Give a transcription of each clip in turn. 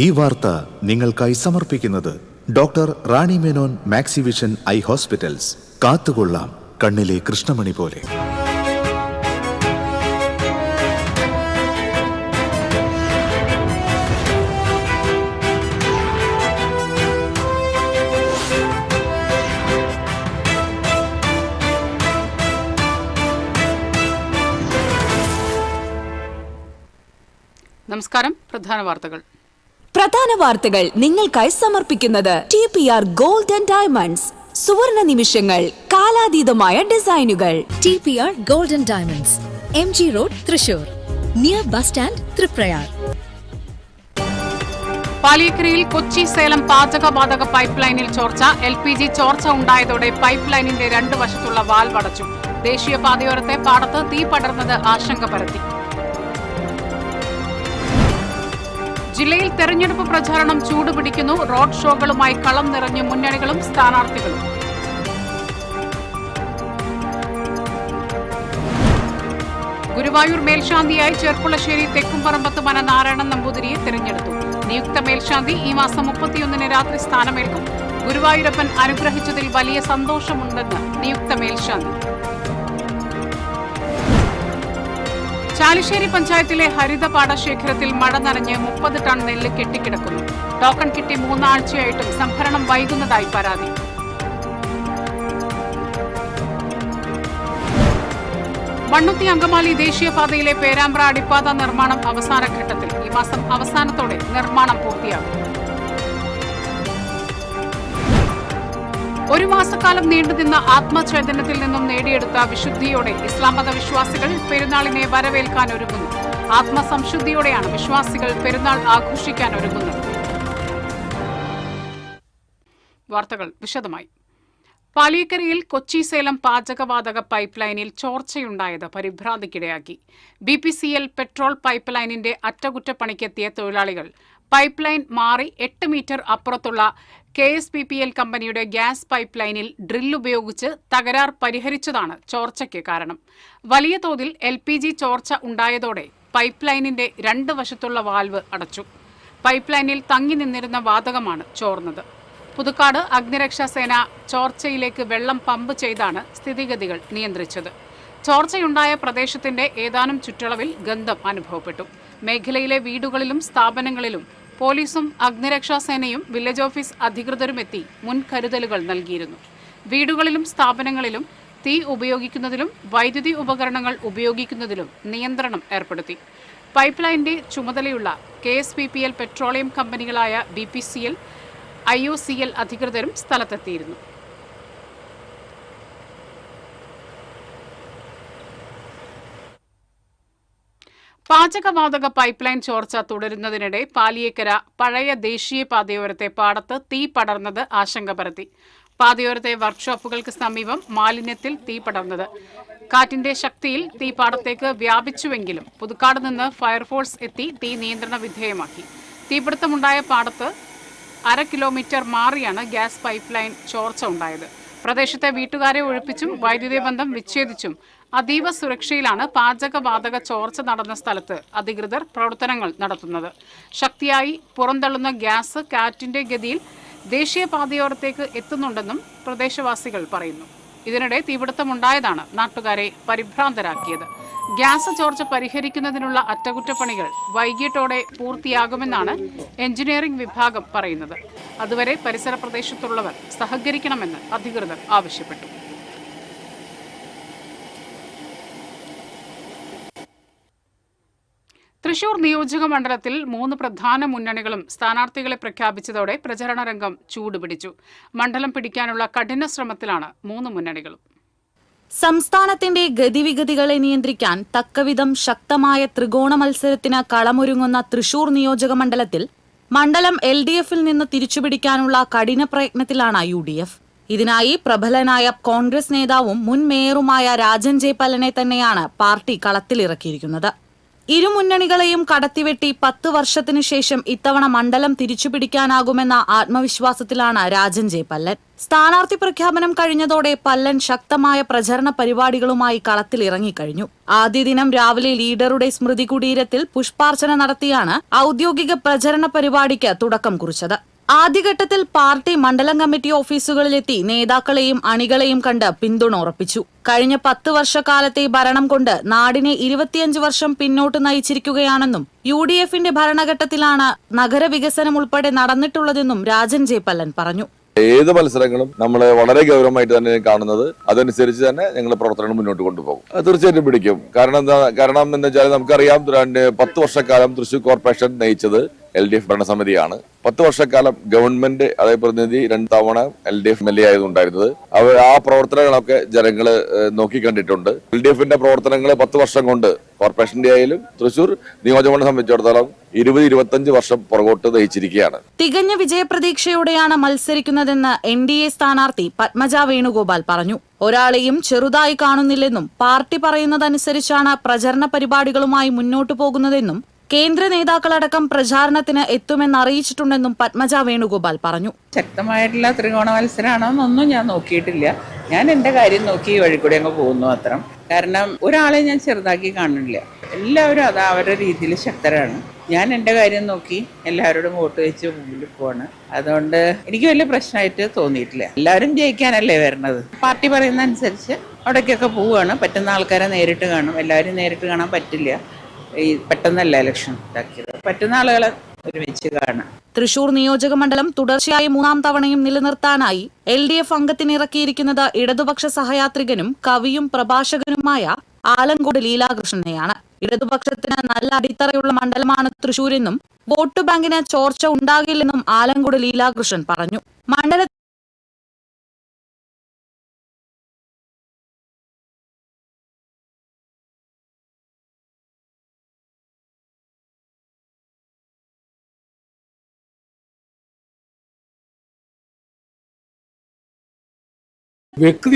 ഈ വാർത്ത നിങ്ങൾക്കായി സമർപ്പിക്കുന്നത് doctor Rani Menon Maxivision I hospitals. കാത്തുകൊള്ളാം കണ്ണിലെ കൃഷ്ണമണി പോലെ. നമസ്കാരം. പ്രധാന വാർത്തകൾ നിങ്ങൾക്കായി സമർപ്പിക്കുന്നത് TPR ഗോൾഡ് ആൻഡ് ഡയമണ്ട്സ്. സുവർണ നിമിഷങ്ങൾ, കാലാതീതമായ ഡിസൈനുകൾ. TPR gold and diamonds, MG road, Thrissur, near bus stand, Triprayar. പാലിയേക്കരയിൽ കൊച്ചി സേലം പാചകവാതക പൈപ്പ് ലൈനിൽ ചോർച്ച. LPG ചോർച്ച ഉണ്ടായതോടെ പൈപ്പ് ലൈനിന്റെ രണ്ടു വശത്തുള്ള വാൽവ് അടച്ചു. ദേശീയപാതയോരത്തെ പാടത്ത് തീ പടർന്നത് ആശങ്ക പരത്തി. ജില്ലയിൽ തെരഞ്ഞെടുപ്പ് പ്രചാരണം ചൂടുപിടിക്കുന്നു. റോഡ് ഷോകളുമായി കളം നിറഞ്ഞ് മുന്നണികളും സ്ഥാനാർത്ഥികളും. ഗുരുവായൂർ മേൽശാന്തിയായി ചെർപ്പുളശ്ശേരി തെക്കുംപറമ്പത്ത് മന നാരായണൻ നമ്പൂതിരിയെ തെരഞ്ഞെടുത്തു. നിയുക്ത മേൽശാന്തി ഈ മാസം 31 രാത്രി സ്ഥാനമേൽക്കും. ഗുരുവായൂരപ്പൻ അനുഗ്രഹിച്ചതിൽ വലിയ സന്തോഷമുണ്ടെന്ന് നിയുക്ത മേൽശാന്തി. ചാലിശ്ശേരി പഞ്ചായത്തിലെ ഹരിത പാടശേഖരത്തിൽ മഴ നനഞ്ഞ് 30 ടൺ നെല്ല് കെട്ടിക്കിടക്കുന്നു. ടോക്കൺ കിട്ടി 3 ആഴ്ചയായിട്ടും സംഭരണം വൈകുന്നതായി പരാതി. മണ്ണുത്തി അങ്കമാലി ദേശീയപാതയിലെ പേരാമ്പ്ര അടിപ്പാത നിർമ്മാണം അവസാന ഘട്ടത്തിൽ. ഈ മാസം അവസാനത്തോടെ നിർമ്മാണം പൂർത്തിയാകും. ഒരു മാസക്കാലം നീണ്ടുനിന്ന ആത്മചൈതന്യത്തിൽ നിന്നും നേടിയെടുത്ത വിശുദ്ധിയോടെ ഇസ്ലാം മത വിശ്വാസികൾ പെരുന്നാളിനെ വരവേൽക്കാൻ ഒരുങ്ങുന്നു. ആത്മസംശുദ്ധിയോടെയാണ് വിശ്വാസികൾ പെരുന്നാൾ ആഘോഷിക്കാൻ ഒരുങ്ങുന്നത്. വാർത്തകൾ വിശദമായി. പാലിയേക്കരയിൽ കൊച്ചി സേലം പാചകവാതക പൈപ്പ് ലൈനിൽ ചോർച്ചയുണ്ടായത് പരിഭ്രാന്തിക്കിടയാക്കി. BPCL പെട്രോൾ പൈപ്പ് ലൈനിന്റെ അറ്റകുറ്റപ്പണിക്കെത്തിയ തൊഴിലാളികൾ പൈപ്പ് ലൈൻ മാറി 8 മീറ്റർ അപ്പുറത്തുള്ള KSPPL കമ്പനിയുടെ ഗ്യാസ് പൈപ്പ് ലൈനിൽ ഡ്രില്ലുപയോഗിച്ച് തകരാർ പരിഹരിച്ചതാണ് ചോർച്ചയ്ക്ക് കാരണം. വലിയ തോതിൽ LPG ചോർച്ച ഉണ്ടായതോടെ പൈപ്പ് ലൈനിന്റെ 2 വശത്തുള്ള വാൽവ് അടച്ചു. പൈപ്പ് ലൈനിൽ തങ്ങി നിന്നിരുന്ന വാതകമാണ് ചോർന്നത്. പുതുക്കാട് അഗ്നിരക്ഷാസേന ചോർച്ചയിലേക്ക് വെള്ളം പമ്പ് ചെയ്താണ് സ്ഥിതിഗതികൾ നിയന്ത്രിച്ചത്. ചോർച്ചയുണ്ടായ പ്രദേശത്തിന്റെ ഏതാനും ചുറ്റളവിൽ ഗന്ധം അനുഭവപ്പെട്ടു. മേഖലയിലെ വീടുകളിലും സ്ഥാപനങ്ങളിലും പോലീസും അഗ്നിരക്ഷാസേനയും വില്ലേജ് ഓഫീസ് അധികൃതരുമെത്തി മുൻകരുതലുകൾ നൽകിയിരുന്നു. വീടുകളിലും സ്ഥാപനങ്ങളിലും തീ ഉപയോഗിക്കുന്നതിലും വൈദ്യുതി ഉപകരണങ്ങൾ ഉപയോഗിക്കുന്നതിലും നിയന്ത്രണം ഏർപ്പെടുത്തി. പൈപ്പ് ലൈനിന്റെ ചുമതലയുള്ള KSPPL പെട്രോളിയം കമ്പനികളായ BPCL, IOCL അധികൃതരും സ്ഥലത്തെത്തിയിരുന്നു. പാചകവാതക പൈപ്പ് ലൈൻ ചോർച്ച തുടരുന്നതിനിടെ പാലിയേക്കര പഴയ ദേശീയപാതയോരത്തെ പാടത്ത് തീ പടർന്നത് ആശങ്ക പരത്തി. പാതയോരത്തെ വർക്ക്ഷോപ്പുകൾക്ക് സമീപം മാലിന്യത്തിൽ തീ പടർന്നത്. കാറ്റിന്റെ ശക്തിയിൽ തീ പാടത്തേക്ക് വ്യാപിച്ചുവെങ്കിലും പുതുക്കാട് നിന്ന് ഫയർഫോഴ്സ് എത്തി തീ നിയന്ത്രണ വിധേയമാക്കി. തീപിടുത്തമുണ്ടായ പാടത്ത് 1/2 കിലോമീറ്റർ മാറിയാണ് ഗ്യാസ് പൈപ്പ് ലൈൻ ചോർച്ച ഉണ്ടായത്. പ്രദേശത്തെ വീട്ടുകാരെ ഒഴിപ്പിച്ചും വൈദ്യുതി ബന്ധം വിച്ഛേദിച്ചും അതീവ സുരക്ഷയിലാണ് പാചകവാതക ചോർച്ച നടന്ന സ്ഥലത്ത് അധികൃതർ പ്രവർത്തനങ്ങൾ നടത്തുന്നത്. ശക്തിയായി പുറന്തള്ളുന്ന ഗ്യാസ് കാറ്റിന്റെ ഗതിയിൽ ദേശീയപാതയോരത്തേക്ക് എത്തുന്നുണ്ടെന്നും പ്രദേശവാസികൾ പറയുന്നു. ഇതിനിടെ തീപിടുത്തമുണ്ടായതാണ് നാട്ടുകാരെ പരിഭ്രാന്തരാക്കിയത്. ഗ്യാസ് ചോർച്ച പരിഹരിക്കുന്നതിനുള്ള അറ്റകുറ്റപ്പണികൾ വൈകിട്ടോടെ പൂർത്തിയാകുമെന്നാണ് എഞ്ചിനീയറിംഗ് വിഭാഗം പറയുന്നത്. അതുവരെ പരിസര പ്രദേശത്തുള്ളവർ സഹകരിക്കണമെന്ന് അധികൃതർ ആവശ്യപ്പെട്ടു. തൃശൂർ നിയോജക മണ്ഡലത്തിൽ 3 പ്രധാന മുന്നണികളും സ്ഥാനാർത്ഥികളെ പ്രഖ്യാപിച്ചതോടെ പ്രചരണ രംഗം ചൂടുപിടിച്ചു. മണ്ഡലം പിടിക്കാനുള്ള കഠിന ശ്രമത്തിലാണ് 3 മുന്നണികളും. സംസ്ഥാനത്തിന്റെ ഗതിവിഗതികളെ നിയന്ത്രിക്കാൻ തക്കവിധം ശക്തമായ ത്രികോണ മത്സരത്തിന് കളമൊരുങ്ങുന്ന തൃശൂർ നിയോജക മണ്ഡലത്തിൽ മണ്ഡലം LDFിൽ നിന്ന് തിരിച്ചുപിടിക്കാനുള്ള കഠിന പ്രയത്നത്തിലാണ് UDF. ഇതിനായി പ്രബലനായ കോൺഗ്രസ് നേതാവും മുൻ മേയറുമായ രാജൻ ജെ പല്ലനെ തന്നെയാണ് പാർട്ടി കളത്തിലിറക്കിയിരിക്കുന്നത്. ഇരു മുന്നണികളെയും കടത്തിവെട്ടി 10 വർഷത്തിനു ശേഷം ഇത്തവണ മണ്ഡലം തിരിച്ചുപിടിക്കാനാകുമെന്ന ആത്മവിശ്വാസത്തിലാണ് രാജൻ ജെ പല്ലൻ. സ്ഥാനാർത്ഥി പ്രഖ്യാപനം കഴിഞ്ഞതോടെ പല്ലൻ ശക്തമായ പ്രചരണ പരിപാടികളുമായി കളത്തിലിറങ്ങിക്കഴിഞ്ഞു. ആദ്യ ദിനം രാവിലെ ലീഡറുടെ സ്മൃതി കുടീരത്തിൽ പുഷ്പാർച്ചന നടത്തിയാണ് ഔദ്യോഗിക പ്രചരണ പരിപാടിക്ക് തുടക്കം കുറിച്ചത്. ആദ്യഘട്ടത്തിൽ പാർട്ടി മണ്ഡലം കമ്മിറ്റി ഓഫീസുകളിലെത്തി നേതാക്കളെയും അണികളെയും കണ്ട് പിന്തുണ ഉറപ്പിച്ചു. കഴിഞ്ഞ 10 വർഷക്കാലത്തെ ഭരണം കൊണ്ട് നാടിനെ 25 വർഷം പിന്നോട്ട് നയിച്ചിരിക്കുകയാണെന്നും UDFന്റെ ഭരണഘട്ടത്തിലാണ് നഗരവികസനം ഉൾപ്പെടെ നടന്നിട്ടുള്ളതെന്നും രാജൻ ജെ പല്ലൻ പറഞ്ഞു. ഏത് മത്സരങ്ങളും നമ്മൾ വളരെ ഗൗരവമായിട്ട് തന്നെ കാണുന്നത്, അതനുസരിച്ച് തന്നെ ഞങ്ങൾ പ്രവർത്തനങ്ങൾ മുന്നോട്ട് കൊണ്ടുപോകും. തീർച്ചയായിട്ടും പിടിക്കും. കാരണം എന്ന് വെച്ചാൽ നമുക്കറിയാം, 10 വർഷക്കാലം തൃശ്ശൂർ കോർപ്പറേഷൻ നയിച്ചത് LDF ഭരണസമിതിയാണ്. 10 വർഷക്കാലം ഗവൺമെന്റ് അതേ പ്രതിനിധി 2 തവണ LDF MLA ആയതുണ്ടായിരുന്നത്. ആ പ്രവർത്തനങ്ങളൊക്കെ ജനങ്ങൾ നോക്കിക്കണ്ടിട്ടുണ്ട്. LDFന്റെ പ്രവർത്തനങ്ങൾ 10 വർഷം കൊണ്ട് കോർപ്പറേഷന്റെ ആയാലും തൃശ്ശൂർ നിയോജകമണ്ഡലം സംബന്ധിച്ചിടത്തോളം 20-25 വർഷം പുറകോട്ട് നയിച്ചിരിക്കുകയാണ്. തികഞ്ഞ വിജയപ്രതീക്ഷയോടെയാണ് മത്സരിക്കുന്നതെന്ന് NDA സ്ഥാനാർത്ഥി പത്മജ വേണുഗോപാൽ പറഞ്ഞു. ഒരാളെയും ചെറുതായി കാണുന്നില്ലെന്നും പാർട്ടി പറയുന്നതനുസരിച്ചാണ് പ്രചരണ പരിപാടികളുമായി മുന്നോട്ടു പോകുന്നതെന്നും കേന്ദ്ര നേതാക്കളടക്കം പ്രചാരണത്തിന് എത്തുമെന്ന് അറിയിച്ചിട്ടുണ്ടെന്നും പത്മജ വേണുഗോപാൽ പറഞ്ഞു. ശക്തമായിട്ടുള്ള ത്രികോണ മത്സരമാണോന്നൊന്നും ഞാൻ നോക്കിയിട്ടില്ല. ഞാൻ എന്റെ കാര്യം നോക്കി ഈ വഴി കൂടി അങ്ങ് പോകുന്നു മാത്രം. കാരണം ഒരാളെ ഞാൻ ചെറുതാക്കി കാണുന്നില്ല. എല്ലാവരും അത് അവരുടെ രീതിയിൽ ശക്തരാണ്. ഞാൻ എൻ്റെ കാര്യം നോക്കി എല്ലാവരോടും വോട്ട് വെച്ച് മുമ്പിൽ പോവാണ്. അതുകൊണ്ട് എനിക്ക് വലിയ പ്രശ്നമായിട്ട് തോന്നിയിട്ടില്ല. എല്ലാവരും ജയിക്കാനല്ലേ വരുന്നത്. പാർട്ടി പറയുന്ന അനുസരിച്ച് അവിടേക്കൊക്കെ പോവുകയാണ്. പറ്റുന്ന ആൾക്കാരെ നേരിട്ട് കാണും. എല്ലാവരും നേരിട്ട് കാണാൻ പറ്റില്ല. ഈ പെട്ടെന്നല്ല ഇലക്ഷൻ ഉണ്ടാക്കിയത്. പറ്റുന്ന ആളുകളെ ഒരുമിച്ച് കാണാം. തൃശൂർ നിയോജക മണ്ഡലം തുടർച്ചയായി 3ാം തവണയും നിലനിർത്താനായി LDF അംഗത്തിനിറക്കിയിരിക്കുന്നത് ഇടതുപക്ഷ സഹയാത്രികനും കവിയും പ്രഭാഷകനുമായ ആലങ്കോട് ലീലാകൃഷ്ണനെയാണ്. ഇടതുപക്ഷത്തിന് നല്ല അടിത്തറയുള്ള മണ്ഡലമാണ് തൃശൂരെന്നും വോട്ട് ബാങ്കിന് ചോർച്ച ഉണ്ടാകില്ലെന്നും ആലങ്കോട് ലീലാകൃഷ്ണൻ പറഞ്ഞു. മണ്ഡലത്തിൽ വ്യക്തി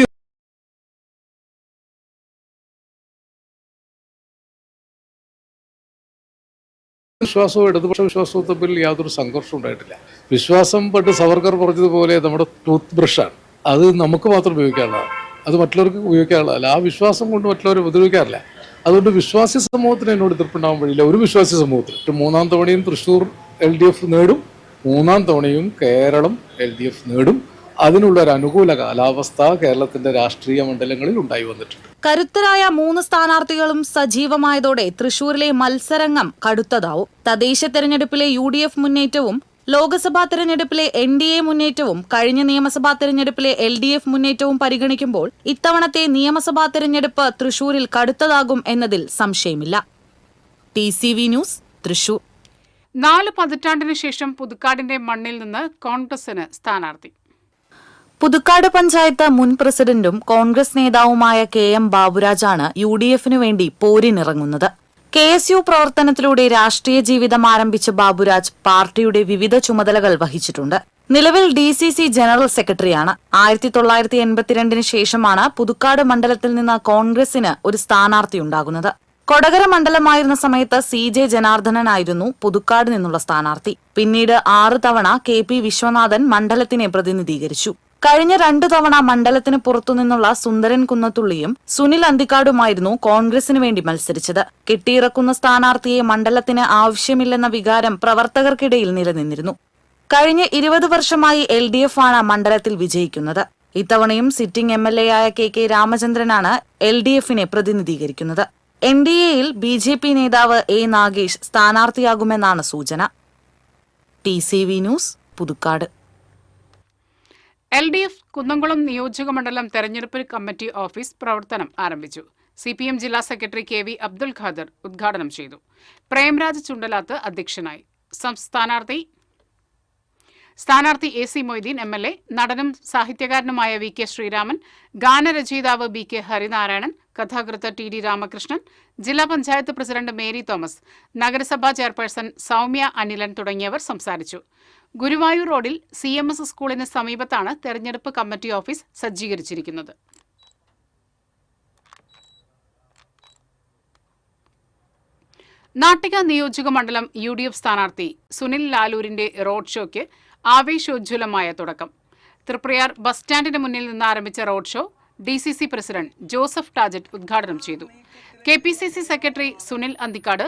വിശ്വാസവും ഇടതുപക്ഷ വിശ്വാസവും തമ്മിൽ യാതൊരു സംഘർഷം ഉണ്ടായിട്ടില്ല. വിശ്വാസം പണ്ട് സവർക്കർ പറഞ്ഞതുപോലെ നമ്മുടെ ടൂത്ത് ബ്രഷാണ്. അത് നമുക്ക് മാത്രം ഉപയോഗിക്കാനുള്ളതാണ്, അത് മറ്റുള്ളവർക്ക് ഉപയോഗിക്കാനുള്ളതല്ല. ആ വിശ്വാസം കൊണ്ട് മറ്റുള്ളവരെ ഉപദ്രവിക്കാറില്ല. അതുകൊണ്ട് വിശ്വാസി സമൂഹത്തിന് എന്നോട് എതിർപ്പുണ്ടാവാൻ വഴിയില്ല. ഒരു വിശ്വാസി സമൂഹത്തിന് 3ാം തവണയും തൃശ്ശൂർ LDF നേടും, 3ാം തവണയും കേരളം LDF നേടും. അതിനുള്ള ഒരു അനുകൂല കാലാവസ്ഥ കേരളത്തിന്റെ രാഷ്ട്രീയ മണ്ഡലങ്ങളിൽ ഉണ്ടായി വന്നിട്ടുണ്ട്. കരുത്തരായ 3 സ്ഥാനാർത്ഥികളും സജീവമായതോടെ തൃശൂരിലെ മത്സരംഗം കടുത്തതാവും. തദ്ദേശ തെരഞ്ഞെടുപ്പിലെ UDF മുന്നേറ്റവും ലോക്സഭാ തെരഞ്ഞെടുപ്പിലെ NDA മുന്നേറ്റവും കഴിഞ്ഞ നിയമസഭാ തെരഞ്ഞെടുപ്പിലെ LDF മുന്നേറ്റവും പരിഗണിക്കുമ്പോൾ ഇത്തവണത്തെ നിയമസഭാ തെരഞ്ഞെടുപ്പ് തൃശൂരിൽ കടുത്തതാകും എന്നതിൽ സംശയമില്ല. TCV news, Thrissur. 4 പതിറ്റാണ്ടിനു ശേഷം പുതുക്കാടിന്റെ മണ്ണിൽ നിന്ന് കോൺഗ്രസിന് സ്ഥാനാർത്ഥി. പുതുക്കാട് പഞ്ചായത്ത് മുൻ പ്രസിഡന്റും കോൺഗ്രസ് നേതാവുമായ KM ബാബുരാജാണ് UDFനു വേണ്ടി പോരിനിറങ്ങുന്നത്. KSU പ്രവർത്തനത്തിലൂടെ രാഷ്ട്രീയ ജീവിതം ആരംഭിച്ച ബാബുരാജ് പാർട്ടിയുടെ വിവിധ ചുമതലകൾ വഹിച്ചിട്ടുണ്ട്. നിലവിൽ DCC ജനറൽ സെക്രട്ടറിയാണ്. 1982 ശേഷമാണ് പുതുക്കാട് മണ്ഡലത്തിൽ നിന്ന് കോൺഗ്രസിന് ഒരു സ്ഥാനാർത്ഥിയുണ്ടാകുന്നത്. കൊടകര മണ്ഡലമായിരുന്ന സമയത്ത് CJ ജനാർദ്ദനനായിരുന്നു പുതുക്കാട് നിന്നുള്ള സ്ഥാനാർത്ഥി. പിന്നീട് 6 തവണ KP വിശ്വനാഥൻ മണ്ഡലത്തിനെ പ്രതിനിധീകരിച്ചു. കഴിഞ്ഞ 2 തവണ മണ്ഡലത്തിന് പുറത്തുനിന്നുള്ള സുന്ദരൻ കുന്നത്തുള്ളിയും സുനിൽ അന്തിക്കാടുമായിരുന്നു കോൺഗ്രസിന് വേണ്ടി മത്സരിച്ചത്. കെട്ടിയിറക്കുന്ന സ്ഥാനാർത്ഥിയെ മണ്ഡലത്തിന് ആവശ്യമില്ലെന്ന വികാരം പ്രവർത്തകർക്കിടയിൽ നിലനിന്നിരുന്നു. കഴിഞ്ഞ 20 വർഷമായി LDF ആണ് മണ്ഡലത്തിൽ വിജയിക്കുന്നത്. ഇത്തവണയും സിറ്റിംഗ് MLA ആയ KK രാമചന്ദ്രനാണ് LDFനെ പ്രതിനിധീകരിക്കുന്നത്. NDAയിൽ BJP നേതാവ് A നാഗേഷ് സ്ഥാനാർത്ഥിയാകുമെന്നാണ് സൂചന. TCV news, Puthukkad. LDF Kunnamkulam നിയോജകമണ്ഡലം തെരഞ്ഞെടുപ്പ് കമ്മിറ്റി ഓഫീസ് പ്രവർത്തനം ആരംഭിച്ചു. CPM ജില്ലാ സെക്രട്ടറി KV അബ്ദുൽ ഖാദർ ഉദ്ഘാടനം ചെയ്തു. പ്രേംരാജ് ചുണ്ടലാത്ത് അധ്യക്ഷനായി. സ്ഥാനാർത്ഥി AC മൊയ്തീൻ MLA, നടനും സാഹിത്യകാരനുമായ VK ശ്രീരാമൻ, ഗാനരചയിതാവ് BK ഹരിനാരായണൻ, കഥാകൃത്ത് TD രാമകൃഷ്ണൻ, ജില്ലാ പഞ്ചായത്ത് പ്രസിഡന്റ് മേരി തോമസ്, നഗരസഭാ ചെയർപേഴ്സൺ സൗമ്യ അനിലൻ തുടങ്ങിയവർ സംസാരിച്ചു. ഗുരുവായൂർ റോഡിൽ CMS സ്കൂളിന് സമീപത്താണ് തെരഞ്ഞെടുപ്പ് കമ്മിറ്റി ഓഫീസ് സജ്ജീകരിച്ചിരിക്കുന്നത്. നാട്ടിക നിയോജക മണ്ഡലം UDF സ്ഥാനാർത്ഥി സുനിൽ ലാലൂരിന്റെ റോഡ് ഷോയ്ക്ക് ആവേശോജ്വലമായ തുടക്കം. തൃപ്രയാർ ബസ് സ്റ്റാൻഡിന് മുന്നിൽ നിന്ന് ആരംഭിച്ച road show DCC president Joseph Tajet ഉദ്ഘാടനം ചെയ്തു. KPCC secretary Sunil Anthikkad,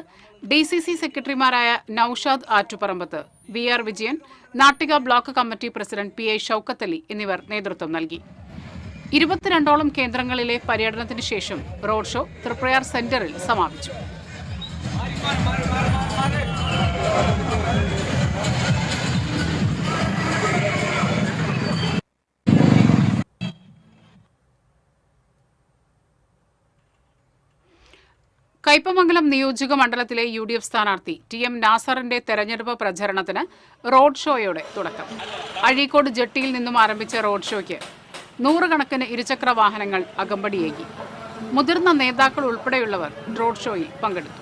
DCC സെക്രട്ടറിമാരായ Noushad Attuparambath, VR Vijayan, Nattika block committee president PI Shoukath Ali എന്നിവർ നേതൃത്വം നൽകി. 22ഓളം കേന്ദ്രങ്ങളിലെ പര്യടനത്തിന് ശേഷം റോഡ് ഷോ തൃപ്രയാർ സെന്ററിൽ സമാപിച്ചു. കയ്പമംഗലം നിയോജക മണ്ഡലത്തിലെ UDF സ്ഥാനാർത്ഥി TM നാസറിന്റെ തെരഞ്ഞെടുപ്പ് പ്രചരണത്തിന് റോഡ് ഷോയോടെ തുടക്കം. അഴീക്കോട് ജെട്ടിയിൽ നിന്നും ആരംഭിച്ച റോഡ് ഷോയ്ക്ക് 100 കണക്കിന് ഇരുചക്ര വാഹനങ്ങൾ അകമ്പടിയേകി. മുതിർന്ന നേതാക്കൾ ഉൾപ്പെടെയുള്ളവർ റോഡ് ഷോയിൽ പങ്കെടുത്തു.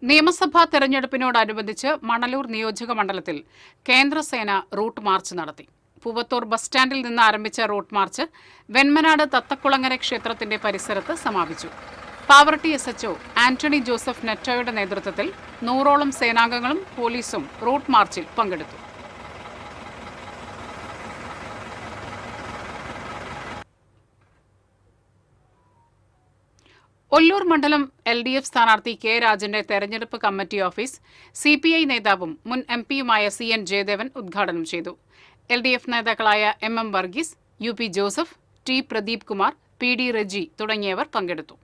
നിയമസഭാ തെരഞ്ഞെടുപ്പിനോടനുബന്ധിച്ച് മണലൂർ നിയോജക മണ്ഡലത്തിൽ കേന്ദ്രസേന റൂട്ട് മാർച്ച് നടത്തി. പൂവത്തൂർ ബസ് സ്റ്റാൻഡിൽ നിന്ന് ആരംഭിച്ച റൂട്ട് മാർച്ച് വെൺമനാട് തത്തക്കുളങ്ങര ക്ഷേത്രത്തിന്റെ പരിസരത്ത് സമാപിച്ചു. പാവറട്ടി SHO ആന്റണി ജോസഫ് നെറ്റോയുടെ നേതൃത്വത്തിൽ 100ഓളം സേനാംഗങ്ങളും പോലീസും റൂട്ട് മാർച്ചിൽ പങ്കെടുത്തു. ഒല്ലൂർ മണ്ഡലം LDF സ്ഥാനാർത്ഥി K രാജന്റെ തെരഞ്ഞെടുപ്പ് കമ്മിറ്റി ഓഫീസ് CPI നേതാവും മുൻ MP-യുമായ CN ജയദേവൻ ഉദ്ഘാടനം ചെയ്തു. LDF നേതാക്കളായ MM Varghese, UP Joseph, T Pradeep Kumar, PD Reji തുടങ്ങിയവർ പങ്കെടുത്തു.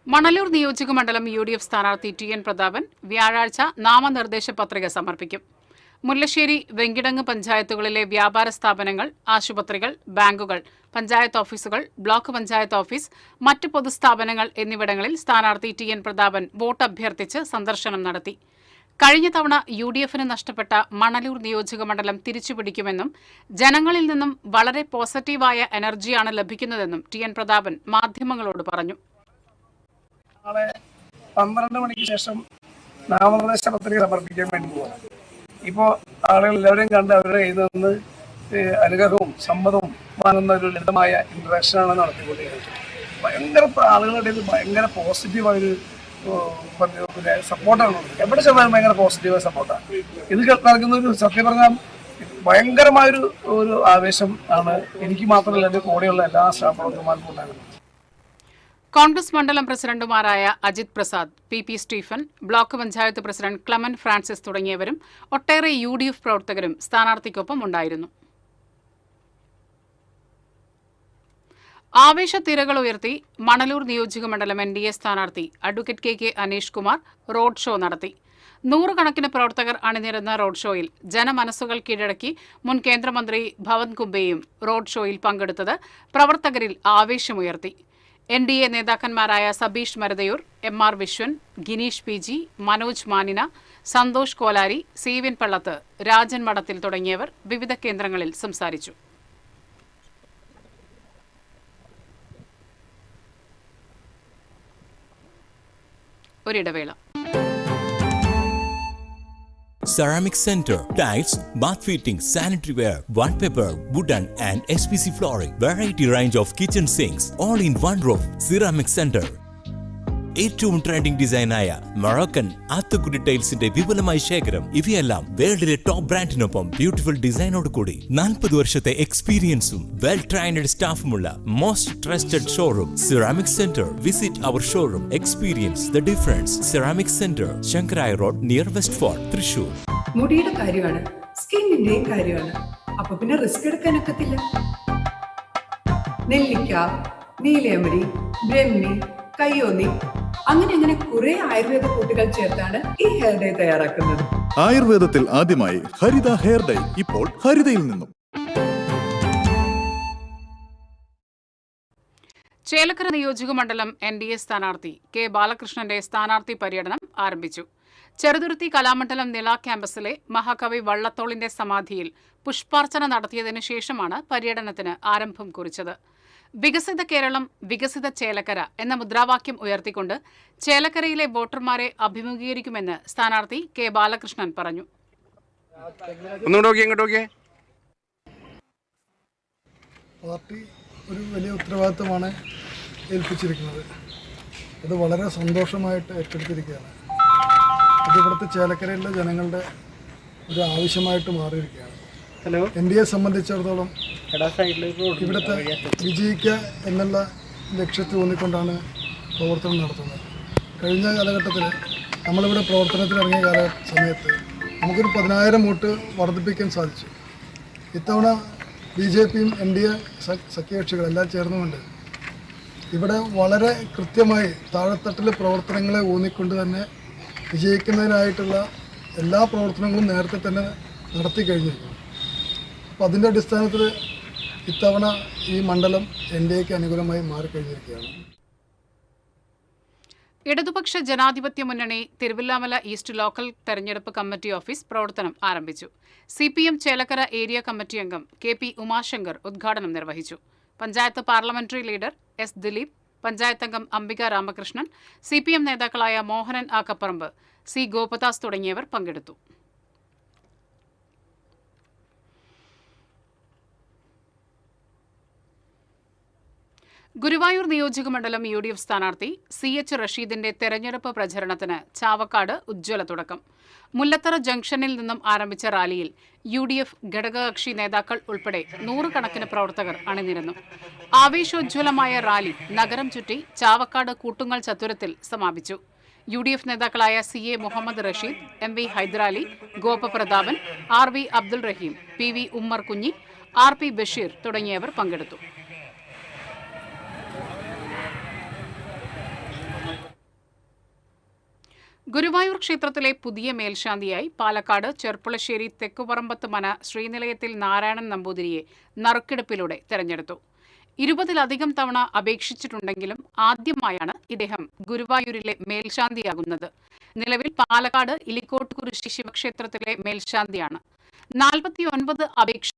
മണലൂർ നിയോജക മണ്ഡലം UDF സ്ഥാനാർത്ഥി TN പ്രതാപൻ വ്യാഴാഴ്ച നാമനിർദ്ദേശ പത്രിക സമർപ്പിക്കും. മുല്ലശ്ശേരി, വെങ്കിടങ്ങ് പഞ്ചായത്തുകളിലെ വ്യാപാര സ്ഥാപനങ്ങൾ, ആശുപത്രികൾ, ബാങ്കുകൾ, പഞ്ചായത്ത് ഓഫീസുകൾ, ബ്ലോക്ക് പഞ്ചായത്ത് ഓഫീസ്, മറ്റ് പൊതുസ്ഥാപനങ്ങൾ എന്നിവിടങ്ങളിൽ സ്ഥാനാർത്ഥി TN പ്രതാപൻ വോട്ട് അഭ്യർത്ഥിച്ച് സന്ദർശനം നടത്തി. കഴിഞ്ഞ തവണ UDFന് നഷ്ടപ്പെട്ട മണലൂർ നിയോജക മണ്ഡലം തിരിച്ചുപിടിക്കുമെന്നും ജനങ്ങളിൽ നിന്നും വളരെ പോസിറ്റീവായ എനർജിയാണ് ലഭിക്കുന്നതെന്നും TN പ്രതാപൻ മാധ്യമങ്ങളോട് പറഞ്ഞു. നാളെ 12 മണിക്ക് ശേഷം നാമനിർദ്ദേശ പത്രിക സമർപ്പിക്കാൻ വേണ്ടി പോകാം. ഇപ്പോൾ ആളുകൾ എല്ലാവരെയും കണ്ട് അവരുടെ കയ്യിൽ നിന്ന് അനുഗ്രഹവും സമ്മതവും വാങ്ങുന്ന ഒരു ലളിതമായ ഇൻട്രാക്ഷനാണ് നടത്തിക്കൊണ്ടിരിക്കുന്നത്. ഭയങ്കര ആളുകളുടെ ഭയങ്കര പോസിറ്റീവായൊരു സപ്പോർട്ടാണ്. എവിടെ ചെന്നാലും ഭയങ്കര പോസിറ്റീവായ സപ്പോർട്ടാണ്. ഇത് നൽകുന്ന ഒരു സത്യം പറഞ്ഞാൽ ഭയങ്കരമായൊരു ആവേശം ആണ് എനിക്ക് മാത്രമല്ല എൻ്റെ കൂടെയുള്ള എല്ലാ സ്റ്റാഫ് പ്രവർത്തകർക്കും ഉണ്ടാകുന്നത്. കോൺഗ്രസ് മണ്ഡലം പ്രസിഡന്റുമാരായ Ajith Prasad, PP Stephen, block panchayat president Clemen Francis തുടങ്ങിയവരും ഒട്ടേറെ UDF പ്രവർത്തകരും സ്ഥാനാർത്ഥിക്കൊപ്പം ഉണ്ടായിരുന്നു. ആവേശത്തിരകൾ ഉയർത്തി മണലൂർ നിയോജക മണ്ഡലം NDA സ്ഥാനാർത്ഥി advocate KK Aneesh Kumar road show നടത്തി. 100 കണക്കിന് പ്രവർത്തകർ അണിനിരന്ന റോഡ് ഷോയിൽ ജനമനസ്സുകൾ കീഴടക്കി മുൻ കേന്ദ്രമന്ത്രി ഭവൻ കുംബെയും റോഡ് ഷോയിൽ പങ്കെടുത്തത് പ്രവർത്തകരിൽ ആവേശമുയർത്തി. NDA നേതാക്കന്മാരായ Sabeesh മരതയൂർ, MR Viswan, Gineesh PG, Manoj മാനിന, Santhosh കോലാരി, സീവിൻ Pallath, Rajan മഠത്തിൽ തുടങ്ങിയവർ വിവിധ കേന്ദ്രങ്ങളിൽ സംസാരിച്ചു. ഒരിടവേള. Ceramic Center, tiles, bath fittings, sanitary ware, wallpaper, wooden and SPC flooring, variety range of kitchen sinks, all in one roof. Ceramic Center. ഏറ്റവും ട്രെൻഡിംഗ് ഡിസൈനായ മൊറോക്കൻ ആത്തുക്കുടി ടൈൽസിന്റെ വിപുലമായ ശേഖരം. ഇവയെല്ലാം വേൾഡിലെ ടോപ്പ് ബ്രാൻഡിനൊപ്പം ബ്യൂട്ടിഫുൾ ഡിസൈനോട് കൂടി 40 വർഷത്തെ എക്സ്പീരിയൻസും വെൽ ട്രെയിൻഡ് സ്റ്റാഫുമുള്ള most trusted showroom ceramic centre. Visit our showroom, experience the difference. Ceramic centre, Sankarayya road, near west fort, Thrissur. മുടിയുടെ കാര്യമാണ്, സ്കിന്നിന്റെയും കാര്യമാണ്. അപ്പൊ പിന്നെ റിസ്ക് എടുക്കാനൊക്കത്തില്ല. നെല്ലിക്ക, നീലയമരി, ബ്രഹ്മി, കയ്യോന്നി, അങ്ങനെ കുറെ ആയുർവേദ കൂട്ടുകൾ ചേർത്താണ് ഈ ഹെയർ ഡേ തയ്യാറാക്കുന്നത്. ആയുർവേദത്തിൽ ആദ്യമായി ഹരിത ഹെയർ ഡേ ഇപ്പോൾ ഹരിതയിൽ നിന്നും. ചേലക്കര നിയോജക മണ്ഡലം NDA സ്ഥാനാർത്ഥി കെ ബാലകൃഷ്ണന്റെ സ്ഥാനാർത്ഥി പര്യടനം ആരംഭിച്ചു. ചെറുതുരുത്തി കലാമണ്ഡലം നില ക്യാമ്പസിലെ മഹാകവി വള്ളത്തോളിന്റെ സമാധിയിൽ പുഷ്പാർച്ചന നടത്തിയതിനു ശേഷമാണ് പര്യടനത്തിന് ആരംഭം കുറിച്ചത്. വികസിത കേരളം വികസിത ചേലക്കര എന്ന മുദ്രാവാക്യം ഉയർത്തിക്കൊണ്ട് ചേലക്കരയിലെ വോട്ടർമാരെ അഭിമുഖീകരിക്കുമെന്ന് സ്ഥാനാർത്ഥി കെ ബാലകൃഷ്ണൻ പറഞ്ഞു. പാർട്ടി ഒരു വലിയ ഉത്തരവാദിത്തമാണ് ഏൽപ്പിച്ചിരിക്കുന്നത്. അത് വളരെ സന്തോഷമായിട്ട് ഏറ്റെടുത്തിരിക്കുകയാണ്. അത് ഇവിടുത്തെ ചേലക്കരയിലെ ജനങ്ങളുടെ ഒരു ആവശ്യമായിട്ട് മാറിയിരിക്കുകയാണ്. NDA സംബന്ധിച്ചിടത്തോളം ഇവിടുത്തെ വിജയിക്കുക എന്നുള്ള ലക്ഷ്യത്തിൽ ഊന്നിക്കൊണ്ടാണ് പ്രവർത്തനം നടത്തുന്നത്. കഴിഞ്ഞ കാലഘട്ടത്തിൽ നമ്മളിവിടെ പ്രവർത്തനത്തിനിറങ്ങിയ സമയത്ത് നമുക്കൊരു 10,000 വോട്ട് വർദ്ധിപ്പിക്കാൻ സാധിച്ചു. ഇത്തവണ BJPയും NDA സഖ്യകക്ഷികളെല്ലാം ചേർന്നുകൊണ്ട് ഇവിടെ വളരെ കൃത്യമായി താഴെത്തട്ടിലെ പ്രവർത്തനങ്ങളെ ഊന്നിക്കൊണ്ട് തന്നെ വിജയിക്കുന്നതിനായിട്ടുള്ള എല്ലാ പ്രവർത്തനങ്ങളും നേരത്തെ തന്നെ നടത്തി കഴിഞ്ഞിരിക്കുന്നു. അപ്പോൾ അതിൻ്റെ അടിസ്ഥാനത്തിൽ ഇത്തവണ ഈ മണ്ഡലം NDAക്ക് അനുകൂലമായി മാറിക്കഴിഞ്ഞിരിക്കുകയാണ്. ഇടതുപക്ഷ ജനാധിപത്യ മുന്നണി തിരുവല്ലാമല ഈസ്റ്റ് ലോക്കൽ തെരഞ്ഞെടുപ്പ് കമ്മിറ്റി ഓഫീസ് പ്രവർത്തനം ആരംഭിച്ചു. CPM ചേലക്കര ഏരിയ കമ്മിറ്റി അംഗം KP ഉമാശങ്കർ ഉദ്ഘാടനം നിർവഹിച്ചു. Panchayat parliamentary leader S Dileep, panchayat അംഗം അംബിക രാമകൃഷ്ണൻ, CPM നേതാക്കളായ മോഹനൻ ആക്കപ്പറമ്പ്, C ഗോപദാസ് തുടങ്ങിയവർ പങ്കെടുത്തു. ഗുരുവായൂർ നിയോജക മണ്ഡലം UDF സ്ഥാനാർത്ഥി CH റഷീദിന്റെ തെരഞ്ഞെടുപ്പ് പ്രചരണത്തിന് ചാവക്കാട് ഉജ്ജ്വല തുടക്കം. മുല്ലത്തറ ജംഗ്ഷനിൽ നിന്നും ആരംഭിച്ച റാലിയിൽ UDF ഘടകകക്ഷി നേതാക്കൾ ഉൾപ്പെടെ 100 കണക്കിന് പ്രവർത്തകർ അണിനിരന്നു. ആവേശോജ്വലമായ റാലി നഗരം ചുറ്റി ചാവക്കാട് കൂട്ടുങ്ങൽ ചത്തുരത്തിൽ സമാപിച്ചു. UDF നേതാക്കളായ CA Muhammad Rasheed, MV Hyder Ali, Gopaprathapan, RV Abdul റഹീം, PV ഉമ്മർ കുഞ്ഞി, RP ബഷീർ തുടങ്ങിയവർ പങ്കെടുത്തു. ഗുരുവായൂർ ക്ഷേത്രത്തിലെ പുതിയ മേൽശാന്തിയായി പാലക്കാട് ചെർപ്പുളശ്ശേരി തെക്കുപറമ്പത്ത് മന ശ്രീനിലയത്തിൽ നാരായണൻ നമ്പൂതിരിയെ നറുക്കെടുപ്പിലൂടെ തെരഞ്ഞെടുത്തു. 20-ലധികം തവണ അപേക്ഷിച്ചിട്ടുണ്ടെങ്കിലും ആദ്യമായാണ് ഇദ്ദേഹം ഗുരുവായൂരിലെ മേൽശാന്തിയാകുന്നത്. നിലവിൽ പാലക്കാട് ഇലിക്കോട്ട് കുരിശി ശിവക്ഷേത്രത്തിലെ മേൽശാന്തിയാണ്. 49 അപേക്ഷ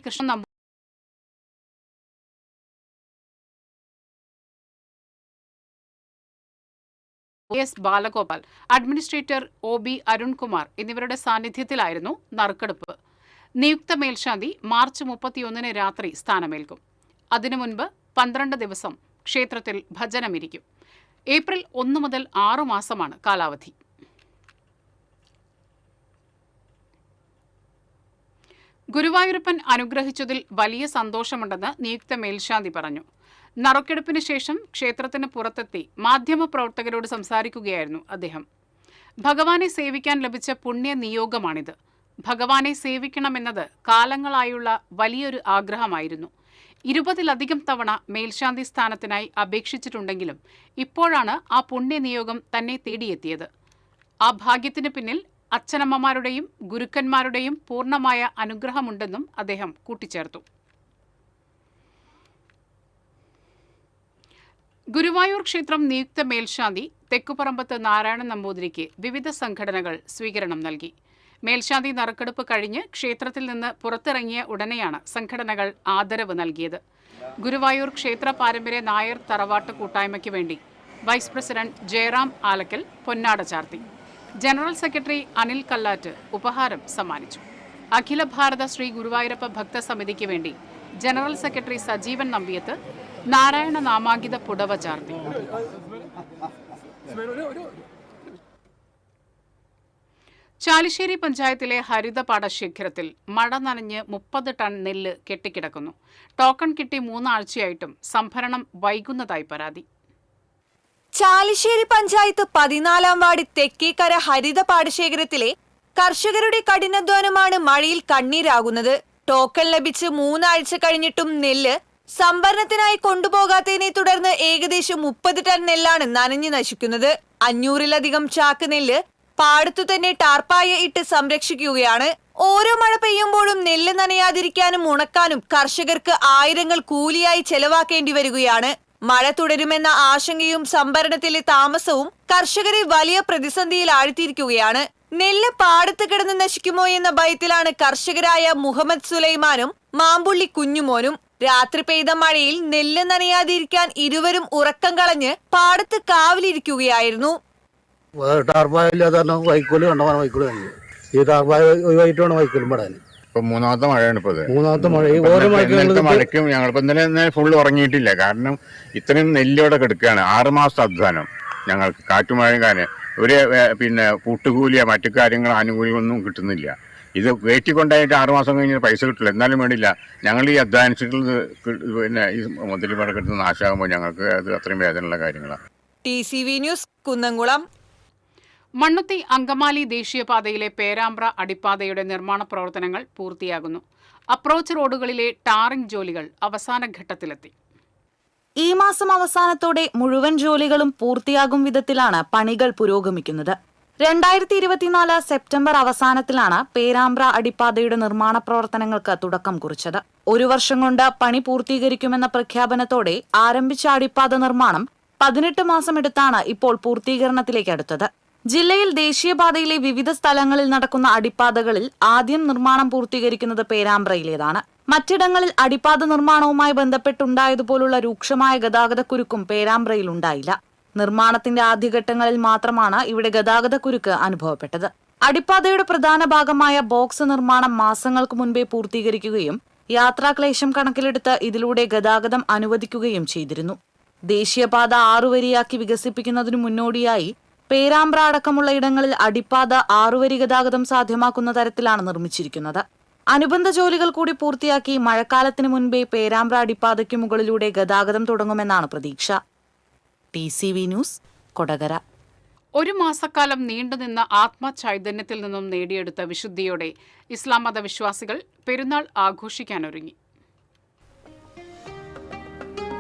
Krishnan Namboothiri S Balagopal, administrator OB Arunkumar എന്നിവരുടെ സാന്നിധ്യത്തിലായിരുന്നു നറുക്കെടുപ്പ്. നിയുക്ത മേൽശാന്തി മാർച്ച് 31 രാത്രി സ്ഥാനമേൽക്കും. അതിനു മുൻപ് 12 ദിവസം ക്ഷേത്രത്തിൽ ഭജനമിരിക്കും. ഏപ്രിൽ 1 മുതൽ 6 മാസമാണ് കാലാവധി. ഗുരുവായൂരപ്പൻ അനുഗ്രഹിച്ചതിൽ വലിയ സന്തോഷമുണ്ടെന്ന് നിയുക്ത മേൽശാന്തി പറഞ്ഞു. നറുക്കെടുപ്പിന് ശേഷം ക്ഷേത്രത്തിന് പുറത്തെത്തി മാധ്യമപ്രവർത്തകരോട് സംസാരിക്കുകയായിരുന്നു അദ്ദേഹം. ഭഗവാനെ സേവിക്കാൻ ലഭിച്ച പുണ്യ നിയോഗമാണിത്. ഭഗവാനെ സേവിക്കണമെന്നത് കാലങ്ങളായുള്ള വലിയൊരു ആഗ്രഹമായിരുന്നു. 20-ലധികം തവണ മേൽശാന്തി സ്ഥാനത്തിനായി അപേക്ഷിച്ചിട്ടുണ്ടെങ്കിലും ഇപ്പോഴാണ് ആ പുണ്യനിയോഗം തന്നെ തേടിയെത്തിയത്. ആ ഭാഗ്യത്തിന് പിന്നിൽ അച്ഛനമ്മമാരുടെയും ഗുരുക്കന്മാരുടെയും പൂർണ്ണമായ അനുഗ്രഹമുണ്ടെന്നും അദ്ദേഹം കൂട്ടിച്ചേർത്തു. ഗുരുവായൂർ ക്ഷേത്രം നിയുക്ത മേൽശാന്തി തെക്കുപറമ്പത്ത് നാരായണൻ നമ്പൂതിരിക്ക് വിവിധ സംഘടനകൾ സ്വീകരണം നൽകി. മേൽശാന്തി നറുക്കെടുപ്പ് കഴിഞ്ഞ് ക്ഷേത്രത്തിൽ നിന്ന് പുറത്തിറങ്ങിയ ഉടനെയാണ് സംഘടനകൾ ആദരവ് നൽകിയത്. ഗുരുവായൂർ ക്ഷേത്ര പാരമ്പര്യ നായർ തറവാട്ട് കൂട്ടായ്മയ്ക്ക് വേണ്ടി വൈസ് പ്രസിഡന്റ് ജയറാം ആലക്കൽ പൊന്നാട ചാർത്തി. ജനറൽ സെക്രട്ടറി അനിൽ കല്ലാറ്റ് ഉപഹാരം സമ്മാനിച്ചു. അഖില ഭാരത ശ്രീ ഗുരുവായൂരപ്പ ഭക്ത സമിതിക്ക് വേണ്ടി ജനറൽ സെക്രട്ടറി സജീവൻ നമ്പിയത്ത് നാരായണ നാമാങ്കിത പുടവ ചാർത്തി. ചാലിശ്ശേരി പഞ്ചായത്തിലെ ഹരിത പാടശേഖരത്തിൽ മഴ നനഞ്ഞ് 30 ടൺ നെല്ല് കെട്ടിക്കിടക്കുന്നു. ടോക്കൺ കിട്ടി 3 ആഴ്ചയായിട്ടും സംഭരണം വൈകുന്നതായി പരാതി. ചാലിശ്ശേരി പഞ്ചായത്ത് 14-ാം വാർഡ് തെക്കേക്കര ഹരിത പാടശേഖരത്തിലെ കർഷകരുടെ കഠിനാധ്വാനമാണ് മഴയിൽ കണ്ണീരാകുന്നത്. ടോക്കൺ ലഭിച്ച് 3 ആഴ്ച കഴിഞ്ഞിട്ടും നെല്ല് സംഭരണത്തിനായി കൊണ്ടുപോകാത്തതിനെ തുടർന്ന് ഏകദേശം 30 ടൺ നെല്ലാണ് നനഞ്ഞു നശിക്കുന്നത്. 500-ലധികം ചാക്ക് നെല്ല് പാടത്തു തന്നെ ടാർപ്പായ ഇട്ട് സംരക്ഷിക്കുകയാണ്. ഓരോ മഴ പെയ്യുമ്പോഴും നെല്ല് നനയാതിരിക്കാനും ഉണക്കാനും കർഷകർക്ക് ആയിരങ്ങൾ കൂലിയായി ചെലവാക്കേണ്ടി വരികയാണ്. മഴ തുടരുമെന്ന ആശങ്കയും സംഭരണത്തിലെ താമസവും കർഷകരെ വലിയ പ്രതിസന്ധിയിൽ ആഴ്ത്തിയിരിക്കുകയാണ്. നെല്ല് പാടത്ത് കിടന്ന് നശിക്കുമോ എന്ന ഭയത്തിലാണ് കർഷകരായ മുഹമ്മദ് സുലൈമാനും മാമ്പുള്ളി കുഞ്ഞുമോനും. രാത്രി പെയ്ത മഴയിൽ നെല്ല് നനയാതിരിക്കാൻ ഇരുവരും ഉറക്കം കളഞ്ഞ് പാടത്ത് കാവലിരിക്കുകയായിരുന്നു. ഈ ടാർപ്പായ ഒഴിവായിട്ട് വേണം വൈക്കോലും പെടാൻ. ഇപ്പൊ മൂന്നാമത്തെ മഴയാണ് ഇപ്പൊ മൂന്നാമത്തെ മഴ. മഴയ്ക്കും ഞങ്ങളിപ്പോ ഇന്നലെ ഫുള്ള് ഉറങ്ങിയിട്ടില്ല. കാരണം ഇത്രയും നെല്ലോടെ കിടക്കുകയാണ്. 6 മാസത്തെ അധ്വാനം ഞങ്ങൾക്ക് കാറ്റുമഴയും കാര്യം ഒരു പൂട്ടുകൂലിയോ മറ്റു കാര്യങ്ങളോ ആനുകൂല്യമൊന്നും കിട്ടുന്നില്ല. ഇത് കയറ്റി കൊണ്ടായിട്ട് 6 മാസം കഴിഞ്ഞാൽ പൈസ കിട്ടില്ല. എന്നാലും വേണ്ടില്ല, ഞങ്ങൾ ഈ അധ്വാനിച്ചിട്ടുള്ളത് ഈ മുതൽ മഴ കിട്ടുന്ന നാശമാകുമ്പോൾ ഞങ്ങൾക്ക് അത് അത്രയും വേദനയുള്ള കാര്യങ്ങളാണ്. TCV news, Kunnamkulam. മണ്ണുത്തി അങ്കമാലി ദേശീയപാതയിലെ പേരാമ്പ്ര അടിപ്പാതയുടെ നിർമ്മാണ പ്രവർത്തനങ്ങൾ പൂർത്തിയാകുന്നു. അപ്രോച്ച് റോഡുകളിലെ ടാറിംഗ് ജോലികൾ അവസാന ഘട്ടത്തിലെത്തി. ഈ മാസം അവസാനത്തോടെ മുഴുവൻ ജോലികളും പൂർത്തിയാകും വിധത്തിലാണ് പണികൾ പുരോഗമിക്കുന്നത്. 2024 സെപ്റ്റംബർ അവസാനത്തിലാണ് പേരാമ്പ്ര അടിപ്പാതയുടെ നിർമ്മാണ പ്രവർത്തനങ്ങൾക്ക് തുടക്കം കുറിച്ചത്. 1 വർഷം കൊണ്ട് പണി പൂർത്തീകരിക്കുമെന്ന പ്രഖ്യാപനത്തോടെ ആരംഭിച്ച അടിപ്പാത നിർമ്മാണം 18 മാസം എടുത്താണ് ഇപ്പോൾ പൂർത്തീകരണത്തിലേക്ക് അടുത്തത്. ജില്ലയിൽ ദേശീയപാതയിലെ വിവിധ സ്ഥലങ്ങളിൽ നടക്കുന്ന അടിപ്പാതകളിൽ ആദ്യം നിർമ്മാണം പൂർത്തീകരിക്കുന്നത് പേരാമ്പ്രയിലേതാണ്. മറ്റിടങ്ങളിൽ അടിപ്പാത നിർമ്മാണവുമായി ബന്ധപ്പെട്ടുണ്ടായതുപോലുള്ള രൂക്ഷമായ ഗതാഗതക്കുരുക്കും പേരാമ്പ്രയിൽ ഉണ്ടായില്ല. നിർമ്മാണത്തിന്റെ ആദ്യഘട്ടങ്ങളിൽ മാത്രമാണ് ഇവിടെ ഗതാഗതക്കുരുക്ക് അനുഭവപ്പെട്ടത്. അടിപ്പാതയുടെ പ്രധാന ഭാഗമായ ബോക്സ് നിർമ്മാണം മാസങ്ങൾക്ക് മുൻപേ പൂർത്തീകരിക്കുകയും യാത്രാക്ലേശം കണക്കിലെടുത്ത് ഇതിലൂടെ ഗതാഗതം അനുവദിക്കുകയും ചെയ്തിരുന്നു. ദേശീയപാത 6 വരിയാക്കി വികസിപ്പിക്കുന്നതിനു മുന്നോടിയായി പേരാമ്പ്ര അടക്കമുള്ള ഇടങ്ങളിൽ അടിപ്പാത 6 വരി ഗതാഗതം സാധ്യമാക്കുന്ന തരത്തിലാണ് നിർമ്മിച്ചിരിക്കുന്നത്. അനുബന്ധ ജോലികൾ കൂടി പൂർത്തിയാക്കി മഴക്കാലത്തിന് മുൻപേ പേരാമ്പ്ര അടിപ്പാതയ്ക്ക് മുകളിലൂടെ ഗതാഗതം തുടങ്ങുമെന്നാണ് പ്രതീക്ഷ. TCV news, Kodakara. 1 മാസക്കാലം നീണ്ടുനിന്ന ആത്മചൈതന്യത്തിൽ നിന്നും നേടിയെടുത്ത വിശുദ്ധിയോടെ ഇസ്ലാം മതവിശ്വാസികൾ പെരുന്നാൾ ആഘോഷിക്കാനൊരുങ്ങി.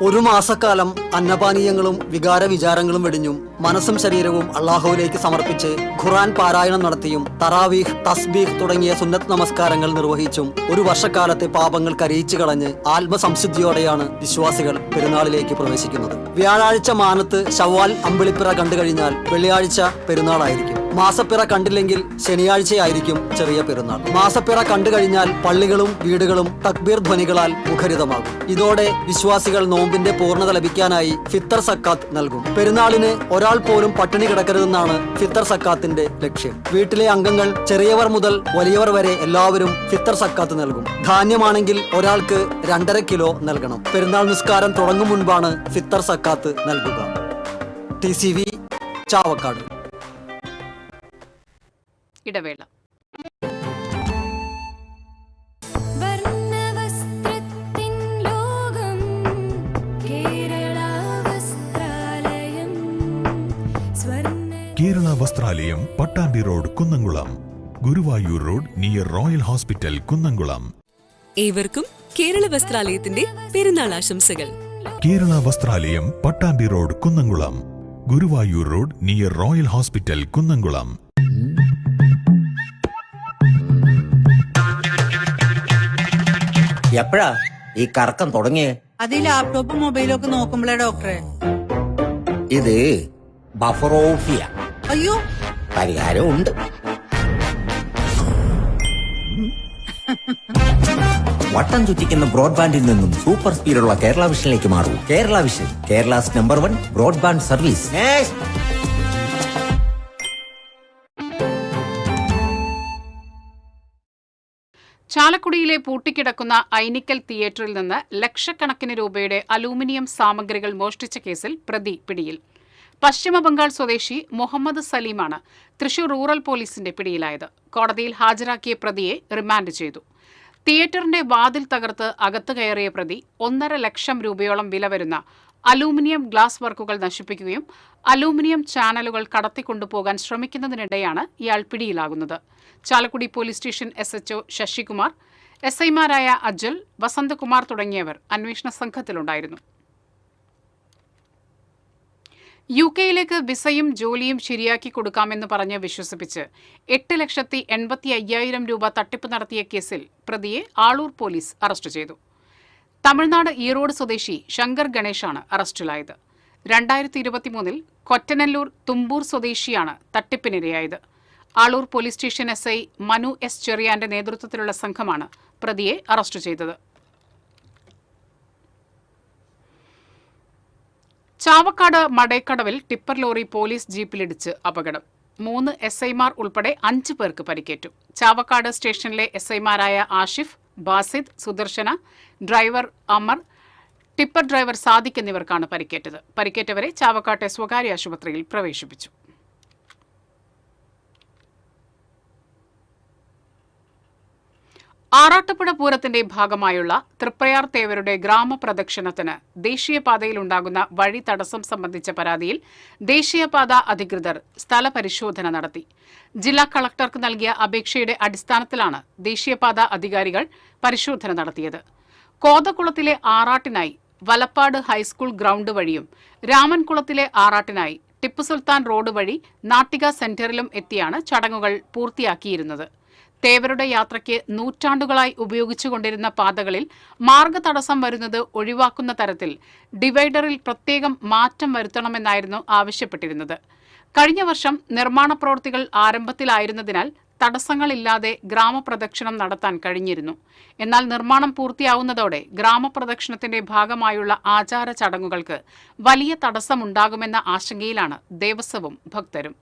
1 മാസക്കാലം അന്നപാനീയങ്ങളും വികാര വിചാരങ്ങളും വെടിഞ്ഞും മനസ്സും ശരീരവും അള്ളാഹുവിലേക്ക് സമർപ്പിച്ച് ഖുർആൻ പാരായണം നടത്തിയും തറാവീഹ്, തസ്ബീഹ് തുടങ്ങിയ സുന്നത്ത് നമസ്കാരങ്ങൾ നിർവഹിച്ചും 1 വർഷക്കാലത്തെ പാപങ്ങൾ കരയിച്ചു കളഞ്ഞ് ആത്മസംശുദ്ധിയോടെയാണ് വിശ്വാസികൾ പെരുന്നാളിലേക്ക് പ്രവേശിക്കുന്നത്. വ്യാഴാഴ്ച മാനത്ത് ശവ്വാൽ അമ്പിളിപ്പിറ കണ്ടുകഴിഞ്ഞാൽ വെള്ളിയാഴ്ച പെരുന്നാളായിരിക്കും. മാസപ്പിറ കണ്ടില്ലെങ്കിൽ ശനിയാഴ്ചയായിരിക്കും ചെറിയ പെരുന്നാൾ. മാസപ്പിറ കണ്ടുകഴിഞ്ഞാൽ പള്ളികളും വീടുകളും തക്ബീർ ധ്വനികളാൽ മുഖരിതമാകും. ഇതോടെ വിശ്വാസികൾ നോമ്പിന്റെ പൂർണ്ണത ലഭിക്കാനായി ഫിത്തർ സക്കാത്ത് നൽകും. പെരുന്നാളിന് ഒരാൾ പോലും പട്ടിണി കിടക്കരുതെന്നാണ് ഫിത്തർ സക്കാത്തിന്റെ ലക്ഷ്യം. വീട്ടിലെ അംഗങ്ങൾ ചെറിയവർ മുതൽ വലിയവർ വരെ എല്ലാവരും ഫിത്തർ സക്കാത്ത് നൽകും. ധാന്യമാണെങ്കിൽ ഒരാൾക്ക് 2.5 കിലോ നൽകണം. പെരുന്നാൾ നിസ്കാരം തുടങ്ങും മുൻപാണ് ഫിത്തർ സക്കാത്ത് നൽകുക. TCV, ചാവക്കാട്. ഇടവേള. Kerala Vasthralayam, Pattambi road, Kunnamkulam. Guruvayur road near royal hospital, Kunnamkulam. ഏവർക്കും കേരള വസ്ത്രാലയത്തിന്റെ പെരുന്നാൾ ആശംസകൾ. Kerala Vasthralayam, Pattambi road, Kunnamkulam. Guruvayur road near royal hospital, Kunnamkulam. എപ്പോഴാ ഈ കറക്കം തുടങ്ങിയേ? അത് ഈ ലാപ്ടോപ്പും മൊബൈലും ഒക്കെ നോക്കുമ്പോഴേ ഡോക്ടറെ. ഇത് ബഫറോഫിയ. അയ്യോ, പരിഹാരം ഉണ്ട്. വട്ടം ചുറ്റിക്കുന്ന ബ്രോഡ്ബാൻഡിൽ നിന്നും സൂപ്പർ സ്പീഡുള്ള കേരള വിഷനിലേക്ക് മാറൂ. Kerala vision, Kerala's number 1 broadband service. ചാലക്കുടിയിലെ പൂട്ടിക്കിടക്കുന്ന ഐനിക്കൽ തിയേറ്ററിൽ നിന്ന് ലക്ഷക്കണക്കിന് രൂപയുടെ അലൂമിനിയം സാമഗ്രികൾ മോഷ്ടിച്ച കേസിൽ പ്രതി പിടിയിൽ. പശ്ചിമബംഗാൾ സ്വദേശി മുഹമ്മദ് സലീമാണ് തൃശൂർ റൂറൽ പോലീസിന്റെ പിടിയിലായത്. കോടതിയിൽ ഹാജരാക്കിയ പ്രതിയെ റിമാൻഡ് ചെയ്തു. തിയേറ്ററിന്റെ വാതിൽ തകർത്ത് അകത്ത് കയറിയ പ്രതി 1.5 ലക്ഷം രൂപയോളം വില വരുന്ന അലൂമിനിയം ഗ്ലാസ് വർക്കുകൾ നശിപ്പിക്കുകയും അലൂമിനിയം ചാനലുകൾ കടത്തിക്കൊണ്ടുപോകാൻ ശ്രമിക്കുന്നതിനിടെയാണ് ഇയാൾ പിടിയിലാകുന്നത്. Chalakudy police station SHO Sasikumar, SIമാരായ അജൽ, വസന്തകുമാർ തുടങ്ങിയവർ അന്വേഷണ സംഘത്തിലുണ്ടായിരുന്നു. UK-യിലേക്ക് വിസയും ജോലിയും ശരിയാക്കി കൊടുക്കാമെന്ന് പറഞ്ഞ് വിശ്വസിപ്പിച്ച് 8,85,000 രൂപ തട്ടിപ്പ് നടത്തിയ കേസിൽ പ്രതിയെ ആളൂർ പോലീസ് അറസ്റ്റ് ചെയ്തു. തമിഴ്നാട് ഈറോഡ് സ്വദേശി ശങ്കർ ഗണേഷാണ് അറസ്റ്റിലായത്. 2023 കൊറ്റനല്ലൂർ തുമ്പൂർ സ്വദേശിയാണ് തട്ടിപ്പിനിരയായത്. Aloor police station SI Manu S. ചെറിയാന്റെ നേതൃത്വത്തിലുള്ള സംഘമാണ് പ്രതിയെ അറസ്റ്റ് ചെയ്തത്. ചാവക്കാട് മടേക്കടവിൽ ടിപ്പർ ലോറി പോലീസ് ജീപ്പിലിടിച്ച് അപകടം. 3 SIമാർ ഉൾപ്പെടെ 5 പേർക്ക് പരിക്കേറ്റു. ചാവക്കാട് സ്റ്റേഷനിലെ SIമാരായ Ashif, Basid, Sudarsana, driver Amar, tipper driver Sadiq എന്നിവർക്കാണ് പരിക്കേറ്റത്. പരിക്കേറ്റവരെ ചാവക്കാട്ടെ സ്വകാര്യ ആശുപത്രിയിൽ പ്രവേശിപ്പിച്ചു. ആറാട്ടുപുഴ പൂരത്തിന്റെ ഭാഗമായുള്ള തൃപ്രയാർ തേവരുടെ ഗ്രാമപ്രദക്ഷിണത്തിന് ദേശീയപാതയിലുണ്ടാകുന്ന വഴി തടസ്സം സംബന്ധിച്ച പരാതിയിൽ ദേശീയപാത അധികൃതർ സ്ഥലപരിശോധന നടത്തി. ജില്ലാ കളക്ടർക്ക് നൽകിയ അപേക്ഷയുടെ അടിസ്ഥാനത്തിലാണ് ദേശീയപാത അധികാരികൾ പരിശോധന നടത്തിയത്. കോതകുളത്തിലെ ആറാട്ടിനായി വലപ്പാട് ഹൈസ്കൂൾ ഗ്രൗണ്ട് വഴിയും രാമൻകുളത്തിലെ ആറാട്ടിനായി ടിപ്പു സുൽത്താൻ റോഡ് വഴി നാട്ടിക സെന്ററിലും എത്തിയാണ് ചടങ്ങുകൾ പൂർത്തിയാക്കിയിരുന്നത്. തേവരുടെ യാത്രയ്ക്ക് നൂറ്റാണ്ടുകളായി ഉപയോഗിച്ചുകൊണ്ടിരുന്ന പാതകളിൽ മാർഗതടസ്സം വരുന്നത് ഒഴിവാക്കുന്ന തരത്തിൽ ഡിവൈഡറിൽ പ്രത്യേകം മാറ്റം വരുത്തണമെന്നായിരുന്നു ആവശ്യപ്പെട്ടിരുന്നത്. കഴിഞ്ഞ വർഷം നിർമ്മാണ പ്രവൃത്തികൾ ആരംഭത്തിലായിരുന്നതിനാൽ തടസ്സങ്ങളില്ലാതെ ഗ്രാമപ്രദക്ഷിണം നടത്താൻ കഴിഞ്ഞിരുന്നു. എന്നാൽ നിർമ്മാണം പൂർത്തിയാവുന്നതോടെ ഗ്രാമപ്രദക്ഷിണത്തിന്റെ ഭാഗമായുള്ള ആചാര ചടങ്ങുകൾക്ക് വലിയ തടസ്സമുണ്ടാകുമെന്ന ആശങ്കയിലാണ് ദേവസ്വവും ഭക്തരും.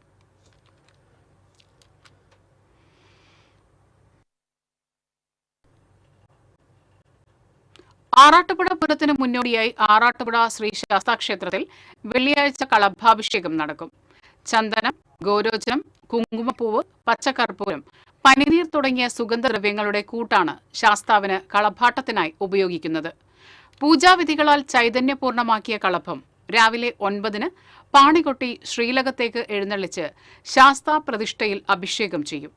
ആറാട്ടുപുഴ പൂരത്തിന് മുന്നോടിയായി ആറാട്ടുപുഴ ശ്രീ ശാസ്താക്ഷേത്രത്തിൽ വെള്ളിയാഴ്ച കളഭാഭിഷേകം നടക്കും. ചന്ദനം, ഗോരോചനം, കുങ്കുമപ്പൂവ്, പച്ചക്കർപ്പൂരം, പനിനീർ തുടങ്ങിയ സുഗന്ധദ്രവ്യങ്ങളുടെ കൂട്ടാണ് ശാസ്താവിന് കളഭാട്ടത്തിനായി ഉപയോഗിക്കുന്നത്. പൂജാവിധികളാൽ ചൈതന്യപൂർണമാക്കിയ കളഭം രാവിലെ 9-ന് പാണികൊട്ടി ശ്രീലകത്തേക്ക് എഴുന്നള്ളിച്ച് ശാസ്താ പ്രതിഷ്ഠയിൽ അഭിഷേകം ചെയ്യും.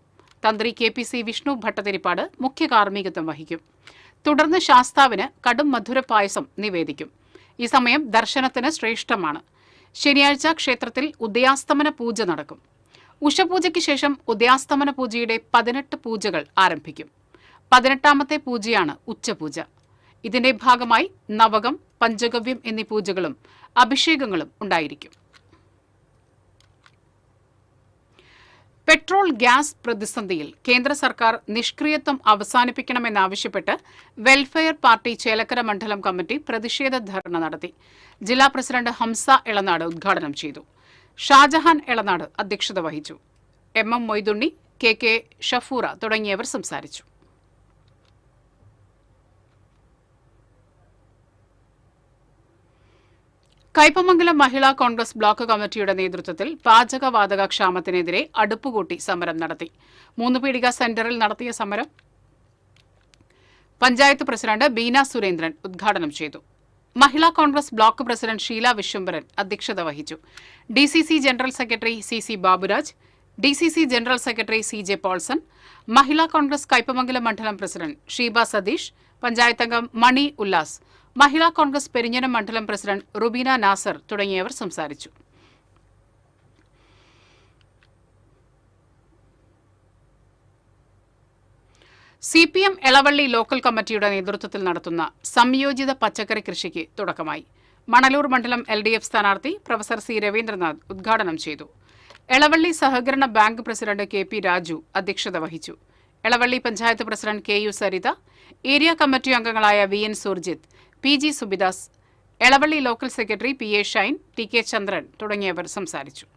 തന്ത്രി KPC വിഷ്ണു ഭട്ടതിരിപ്പാട് മുഖ്യ കാർമ്മികത്വം വഹിക്കും. തുടർന്ന് ശാസ്താവിന് കടും മധുര പായസം നിവേദിക്കും. ഈ സമയം ദർശനത്തിന് ശ്രേഷ്ഠമാണ്. ശനിയാഴ്ച ക്ഷേത്രത്തിൽ ഉദയാസ്തമന പൂജ നടക്കും. ഉഷപൂജയ്ക്ക് ശേഷം ഉദയാസ്തമന പൂജയുടെ 18 പൂജകൾ ആരംഭിക്കും. 18ാമത്തെ പൂജയാണ് ഉച്ചപൂജ. ഇതിന്റെ ഭാഗമായി നവകം, പഞ്ചഗവ്യം എന്നീ പൂജകളും അഭിഷേകങ്ങളും ഉണ്ടായിരിക്കും. പെട്രോൾ ഗ്യാസ് പ്രതിസന്ധിയിൽ കേന്ദ്ര സർക്കാർ നിഷ്ക്രിയത്വം അവസാനിപ്പിക്കണമെന്നാവശ്യപ്പെട്ട് വെൽഫെയർ പാർട്ടി ചേലക്കര മണ്ഡലം കമ്മിറ്റി പ്രതിഷേധ ധർണ നടത്തി. ജില്ലാ പ്രസിഡന്റ് ഹംസ എളനാട് ഉദ്ഘാടനം ചെയ്തു. ഷാജഹാൻ എളനാട് അധ്യക്ഷത വഹിച്ചു. MM മൊയ്തുണ്ണി, KK ഷഫൂറ തുടങ്ങിയവർ സംസാരിച്ചു. കയ്പമംഗലം മഹിളാ കോൺഗ്രസ് ബ്ലോക്ക് കമ്മിറ്റിയുടെ നേതൃത്വത്തിൽ പാചകവാതക ക്ഷാമത്തിനെതിരെ അടുപ്പുകൂട്ടി സമരം നടത്തി. 3 പീടിക സെന്ററിൽ നടത്തിയ സമരം പഞ്ചായത്ത് പ്രസിഡന്റ് ബീന സുരേന്ദ്രൻ ഉദ്ഘാടനം ചെയ്തു. മഹിളാ കോൺഗ്രസ് ബ്ലോക്ക് പ്രസിഡന്റ് ഷീല വിശ്വംഭരൻ അധ്യക്ഷത വഹിച്ചു. DCC general secretary CC Baburaj, DCC general secretary CJ Paulson, Mahila Congress Kaipamangalam മണ്ഡലം പ്രസിഡന്റ് ഷീബ സതീഷ്, പഞ്ചായത്ത് അംഗം മണി ഉല്ലാസ്, മഹിളാ കോൺഗ്രസ് പെരിഞ്ഞനം മണ്ഡലം പ്രസിഡന്റ് റുബീന നാസർ തുടങ്ങിയവർ സംസാരിച്ചു. CPM എളവള്ളി ലോക്കൽ കമ്മിറ്റിയുടെ നേതൃത്വത്തിൽ നടത്തുന്ന സംയോജിത പച്ചക്കറി കൃഷിക്ക് തുടക്കമായി. മണലൂർ മണ്ഡലം LDF സ്ഥാനാർത്ഥി പ്രൊഫസർ C രവീന്ദ്രനാഥ് ഉദ്ഘാടനം ചെയ്തു. എളവള്ളി സഹകരണ ബാങ്ക് പ്രസിഡന്റ് KP രാജു അധ്യക്ഷത വഹിച്ചു. Elavally panchayat president KU Saritha, area committee അംഗങ്ങളായ VN Surjit, PG Subidas, Elavally local secretary PA Shine, TK ചന്ദ്രൻ തുടങ്ങിയവർ സംസാരിച്ചു.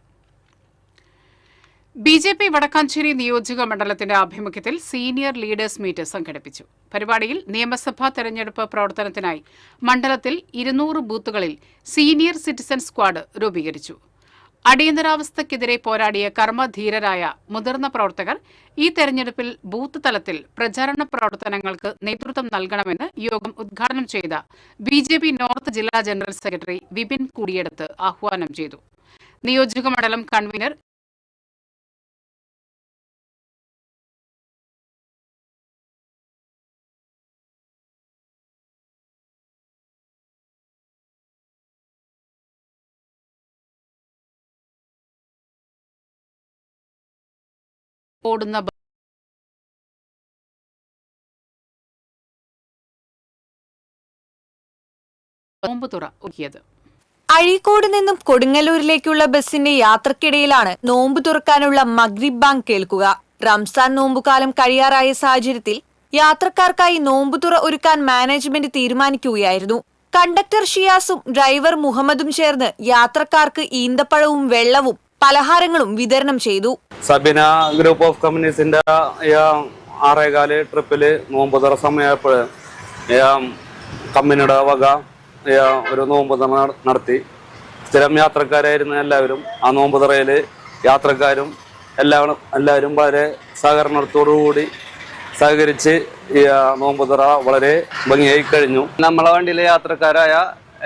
BJP വടക്കാഞ്ചേരി നിയോജക മണ്ഡലത്തിന്റെ ആഭിമുഖ്യത്തിൽ സീനിയർ ലീഡേഴ്സ് മീറ്റ് സംഘടിപ്പിച്ചു. പരിപാടിയിൽ നിയമസഭാ തെരഞ്ഞെടുപ്പ് പ്രവർത്തനത്തിനായി മണ്ഡലത്തിൽ 200 ബൂത്തുകളിൽ സീനിയർ സിറ്റിസൺ സ്ക്വാഡ് രൂപീകരിച്ചു. അടിയന്തരാവസ്ഥയ്ക്കെതിരെ പോരാടിയ കർമ്മധീരരായ മുതിർന്ന പ്രവർത്തകർ ഈ തെരഞ്ഞെടുപ്പിൽ ബൂത്ത് തലത്തിൽ പ്രചാരണ പ്രവർത്തനങ്ങൾക്ക് നേതൃത്വം നൽകണമെന്ന് യോഗം ഉദ്ഘാടനം ചെയ്ത BJP നോർത്ത് ജില്ലാ ജനറൽ സെക്രട്ടറി വിപിൻ കൂടിയെടുത്ത് ആഹ്വാനം ചെയ്തു. നിയോജക മണ്ഡലം കൺവീനർ ഓടുന്ന നോമ്പ് തുറ ഒരുക്കിയത്. അഴീക്കോട് നിന്നും കൊടുങ്ങല്ലൂരിലേക്കുള്ള ബസിന്റെ യാത്രക്കിടയിലാണ് നോമ്പ് തുറക്കാനുള്ള മഗ്രിബ് ബാങ്ക് കേൾക്കുക. റംസാൻ നോമ്പുകാലം കഴിയാറായ സാഹചര്യത്തിൽ യാത്രക്കാർക്കായി നോമ്പുതുറ ഒരുക്കാൻ മാനേജ്മെന്റ് തീരുമാനിക്കുകയായിരുന്നു. കണ്ടക്ടർ ഷിയാസും ഡ്രൈവർ മുഹമ്മദും ചേർന്ന് യാത്രക്കാർക്ക് ഈന്തപ്പഴവും വെള്ളവും പലഹാരങ്ങളും വിതരണം ചെയ്തു. സബിന ഗ്രൂപ്പ് ഓഫ് കമ്പനീസിന്റെ 6:15 ട്രിപ്പില് നോമ്പുതുറ സമയപ്പോൾ കമ്പനിയുടെ വക ഒരു നോമ്പുതുറ നടത്തി. സ്ഥിരം യാത്രക്കാരായിരുന്ന എല്ലാവരും ആ നോമ്പുതുറയില് യാത്രക്കാരും എല്ലാവരും വളരെ സഹകരണത്തോടുകൂടി സഹകരിച്ച് ഈ നോമ്പുതുറ വളരെ ഭംഗിയായി കഴിഞ്ഞു. നമ്മളെ വണ്ടിയിലെ യാത്രക്കാരായ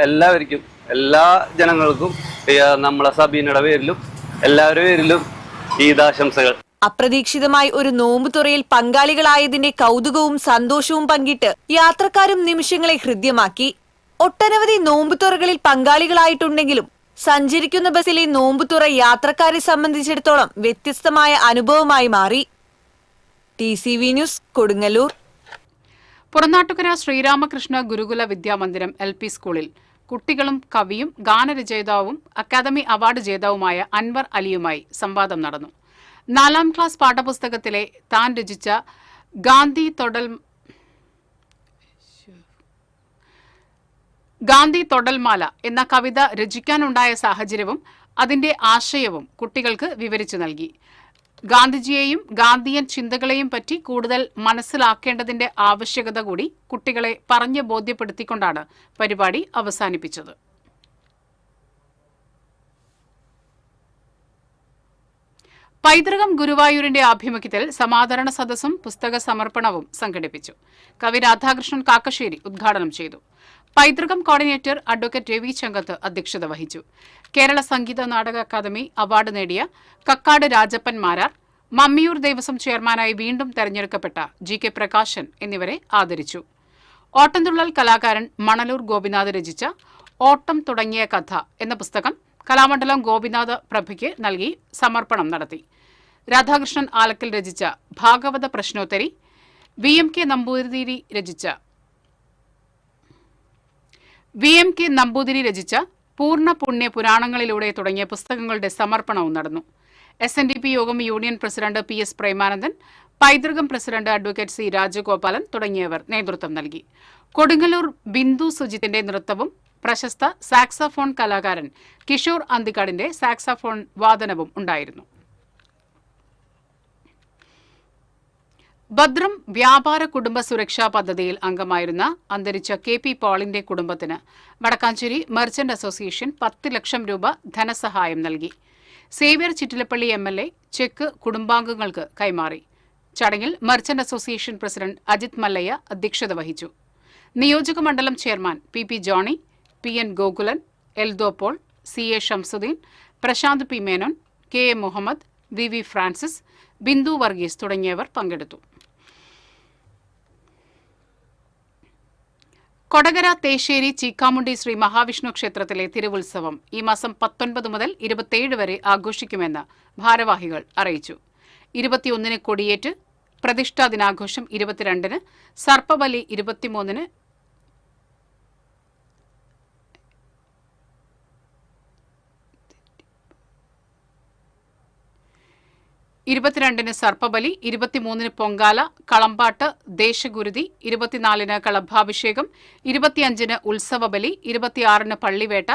എല്ലാവർക്കും, എല്ലാ ജനങ്ങൾക്കും നമ്മളെ സബീനയുടെ പേരിലും എല്ലാവരുടെ പേരിലും ഈദാശംസകൾ. അപ്രതീക്ഷിതമായി ഒരു നോമ്പുതുറയിൽ പങ്കാളികളായതിന്റെ കൗതുകവും സന്തോഷവും പങ്കിട്ട് യാത്രക്കാരും നിമിഷങ്ങളെ ഹൃദ്യമാക്കി. ഒട്ടനവധി നോമ്പുതുറകളിൽ പങ്കാളികളായിട്ടുണ്ടെങ്കിലും സഞ്ചരിക്കുന്ന ബസ്സിലെ നോമ്പുതുറ യാത്രക്കാരെ സംബന്ധിച്ചിടത്തോളം വ്യത്യസ്തമായ അനുഭവമായി മാറി. TCV news, Kodungallur. Puranattukara Sreeramakrishna Gurukula Vidyamandiram LP സ്കൂളിൽ കുട്ടികളും കവിയും ഗാനരചയിതാവും അക്കാദമി അവാർഡ് ജേതാവുമായ അൻവർ അലിയുമായി സംവാദം നടന്നു. 4ാം ക്ലാസ് പാഠപുസ്തകത്തിലെ താൻ രചിച്ച ഗാന്ധി തൊടൽമാല എന്ന കവിത രചിക്കാനുണ്ടായ സാഹചര്യവും അതിന്റെ ആശയവും കുട്ടികൾക്ക് വിവരിച്ചു നൽകി. ഗാന്ധിജിയെയും ഗാന്ധിയൻ ചിന്തകളെയും പറ്റി കൂടുതൽ മനസ്സിലാക്കേണ്ടതിന്റെ ആവശ്യകത കൂടി കുട്ടികളെ പറഞ്ഞ് ബോധ്യപ്പെടുത്തിക്കൊണ്ടാണ് പരിപാടി അവസാനിപ്പിച്ചത്. പൈതൃകം ഗുരുവായൂരിന്റെ ആഭിമുഖ്യത്തിൽ സമാദരണ സദസ്സും പുസ്തക സമർപ്പണവും സംഘടിപ്പിച്ചു. കവി രാധാകൃഷ്ണൻ കാക്കശ്ശേരി ഉദ്ഘാടനം ചെയ്തു. പൈതൃകം കോർഡിനേറ്റർ അഡ്വക്കേറ്റ് രവി ചങ്കത്ത് അധ്യക്ഷത വഹിച്ചു. കേരള സംഗീത നാടക അക്കാദമി അവാർഡ് നേടിയ കക്കാട് രാജപ്പൻ മാരാർ, മമ്മിയൂർ ദേവസ്വം ചെയർമാനായി വീണ്ടും തെരഞ്ഞെടുക്കപ്പെട്ട GK പ്രകാശൻ എന്നിവരെ ആദരിച്ചു. ഓട്ടംതുള്ളൽ കലാകാരൻ മണലൂർ ഗോപിനാഥ് രചിച്ച ഓട്ടം തുടങ്ങിയ കഥ എന്ന പുസ്തകം കലാമണ്ഡലം ഗോപിനാഥ് പ്രഭയ്ക്ക് നൽകി സമർപ്പണം നടത്തി. രാധാകൃഷ്ണൻ ആലക്കൽ രചിച്ച ഭാഗവത പ്രശ്നോത്തരി, VMK നമ്പൂതിരി രചിച്ച പൂർണ്ണ പുണ്യ പുരാണങ്ങളിലൂടെ തുടങ്ങിയ പുസ്തകങ്ങളുടെ സമർപ്പണവും നടന്നു. SNDP യോഗം യൂണിയൻ പ്രസിഡന്റ് PS പ്രേമാനന്ദൻ, പൈതൃകം പ്രസിഡന്റ് അഡ്വക്കേറ്റ് C രാജഗോപാലൻ തുടങ്ങിയവർ നേതൃത്വം നൽകി. കൊടുങ്ങല്ലൂർ ബിന്ദു സുജിത്തിന്റെ നൃത്തവും പ്രശസ്ത സാക്സഫോൺ കലാകാരൻ കിഷോർ അന്തിക്കാടിന്റെ സാക്സഫോൺ വാദനവും ഉണ്ടായിരുന്നു. ഭദ്രം വ്യാപാര കുടുംബ സുരക്ഷാ പദ്ധതിയിൽ അംഗമായിരുന്ന അന്തരിച്ച KP പോളിന്റെ കുടുംബത്തിന് വടക്കാഞ്ചേരി മെർച്ചന്റ് അസോസിയേഷൻ 10 ലക്ഷം രൂപ ധനസഹായം നൽകി. സേവ്യർ ചിറ്റിലപ്പള്ളി MLA ചെക്ക് കുടുംബാംഗങ്ങൾക്ക് കൈമാറി. ചടങ്ങിൽ merchant association president Ajith Mallayya അധ്യക്ഷത വഹിച്ചു. നിയോജക മണ്ഡലം chairman PP Johny, PN Gokulan, Eldho Paul, CA Shamsuddin, Prashanth P Menon, KA Muhammad, VV Francis, Bindu Varghese തുടങ്ങിയവർ പങ്കെടുത്തു. കൊടകര തേശ്ശേരി ചീക്കാമുണ്ടി ശ്രീ മഹാവിഷ്ണു ക്ഷേത്രത്തിലെ തിരുവുത്സവം ഈ മാസം 19 മുതൽ 27 വരെ ആഘോഷിക്കുമെന്ന് ഭാരവാഹികൾ അറിയിച്ചു. 21-ന് കൊടിയേറ്റ്, പ്രതിഷ്ഠാ ദിനാഘോഷം 22-ന്, സർപ്പബലി 23-ന്, സർപ്പബലി, 23-ന് പൊങ്കാല, കളമ്പാട്ട്, ദേശഗുരുതി, 24-ന് കളഭാഭിഷേകം, 25-ന് ഉത്സവബലി, 26-ന് പള്ളിവേട്ട,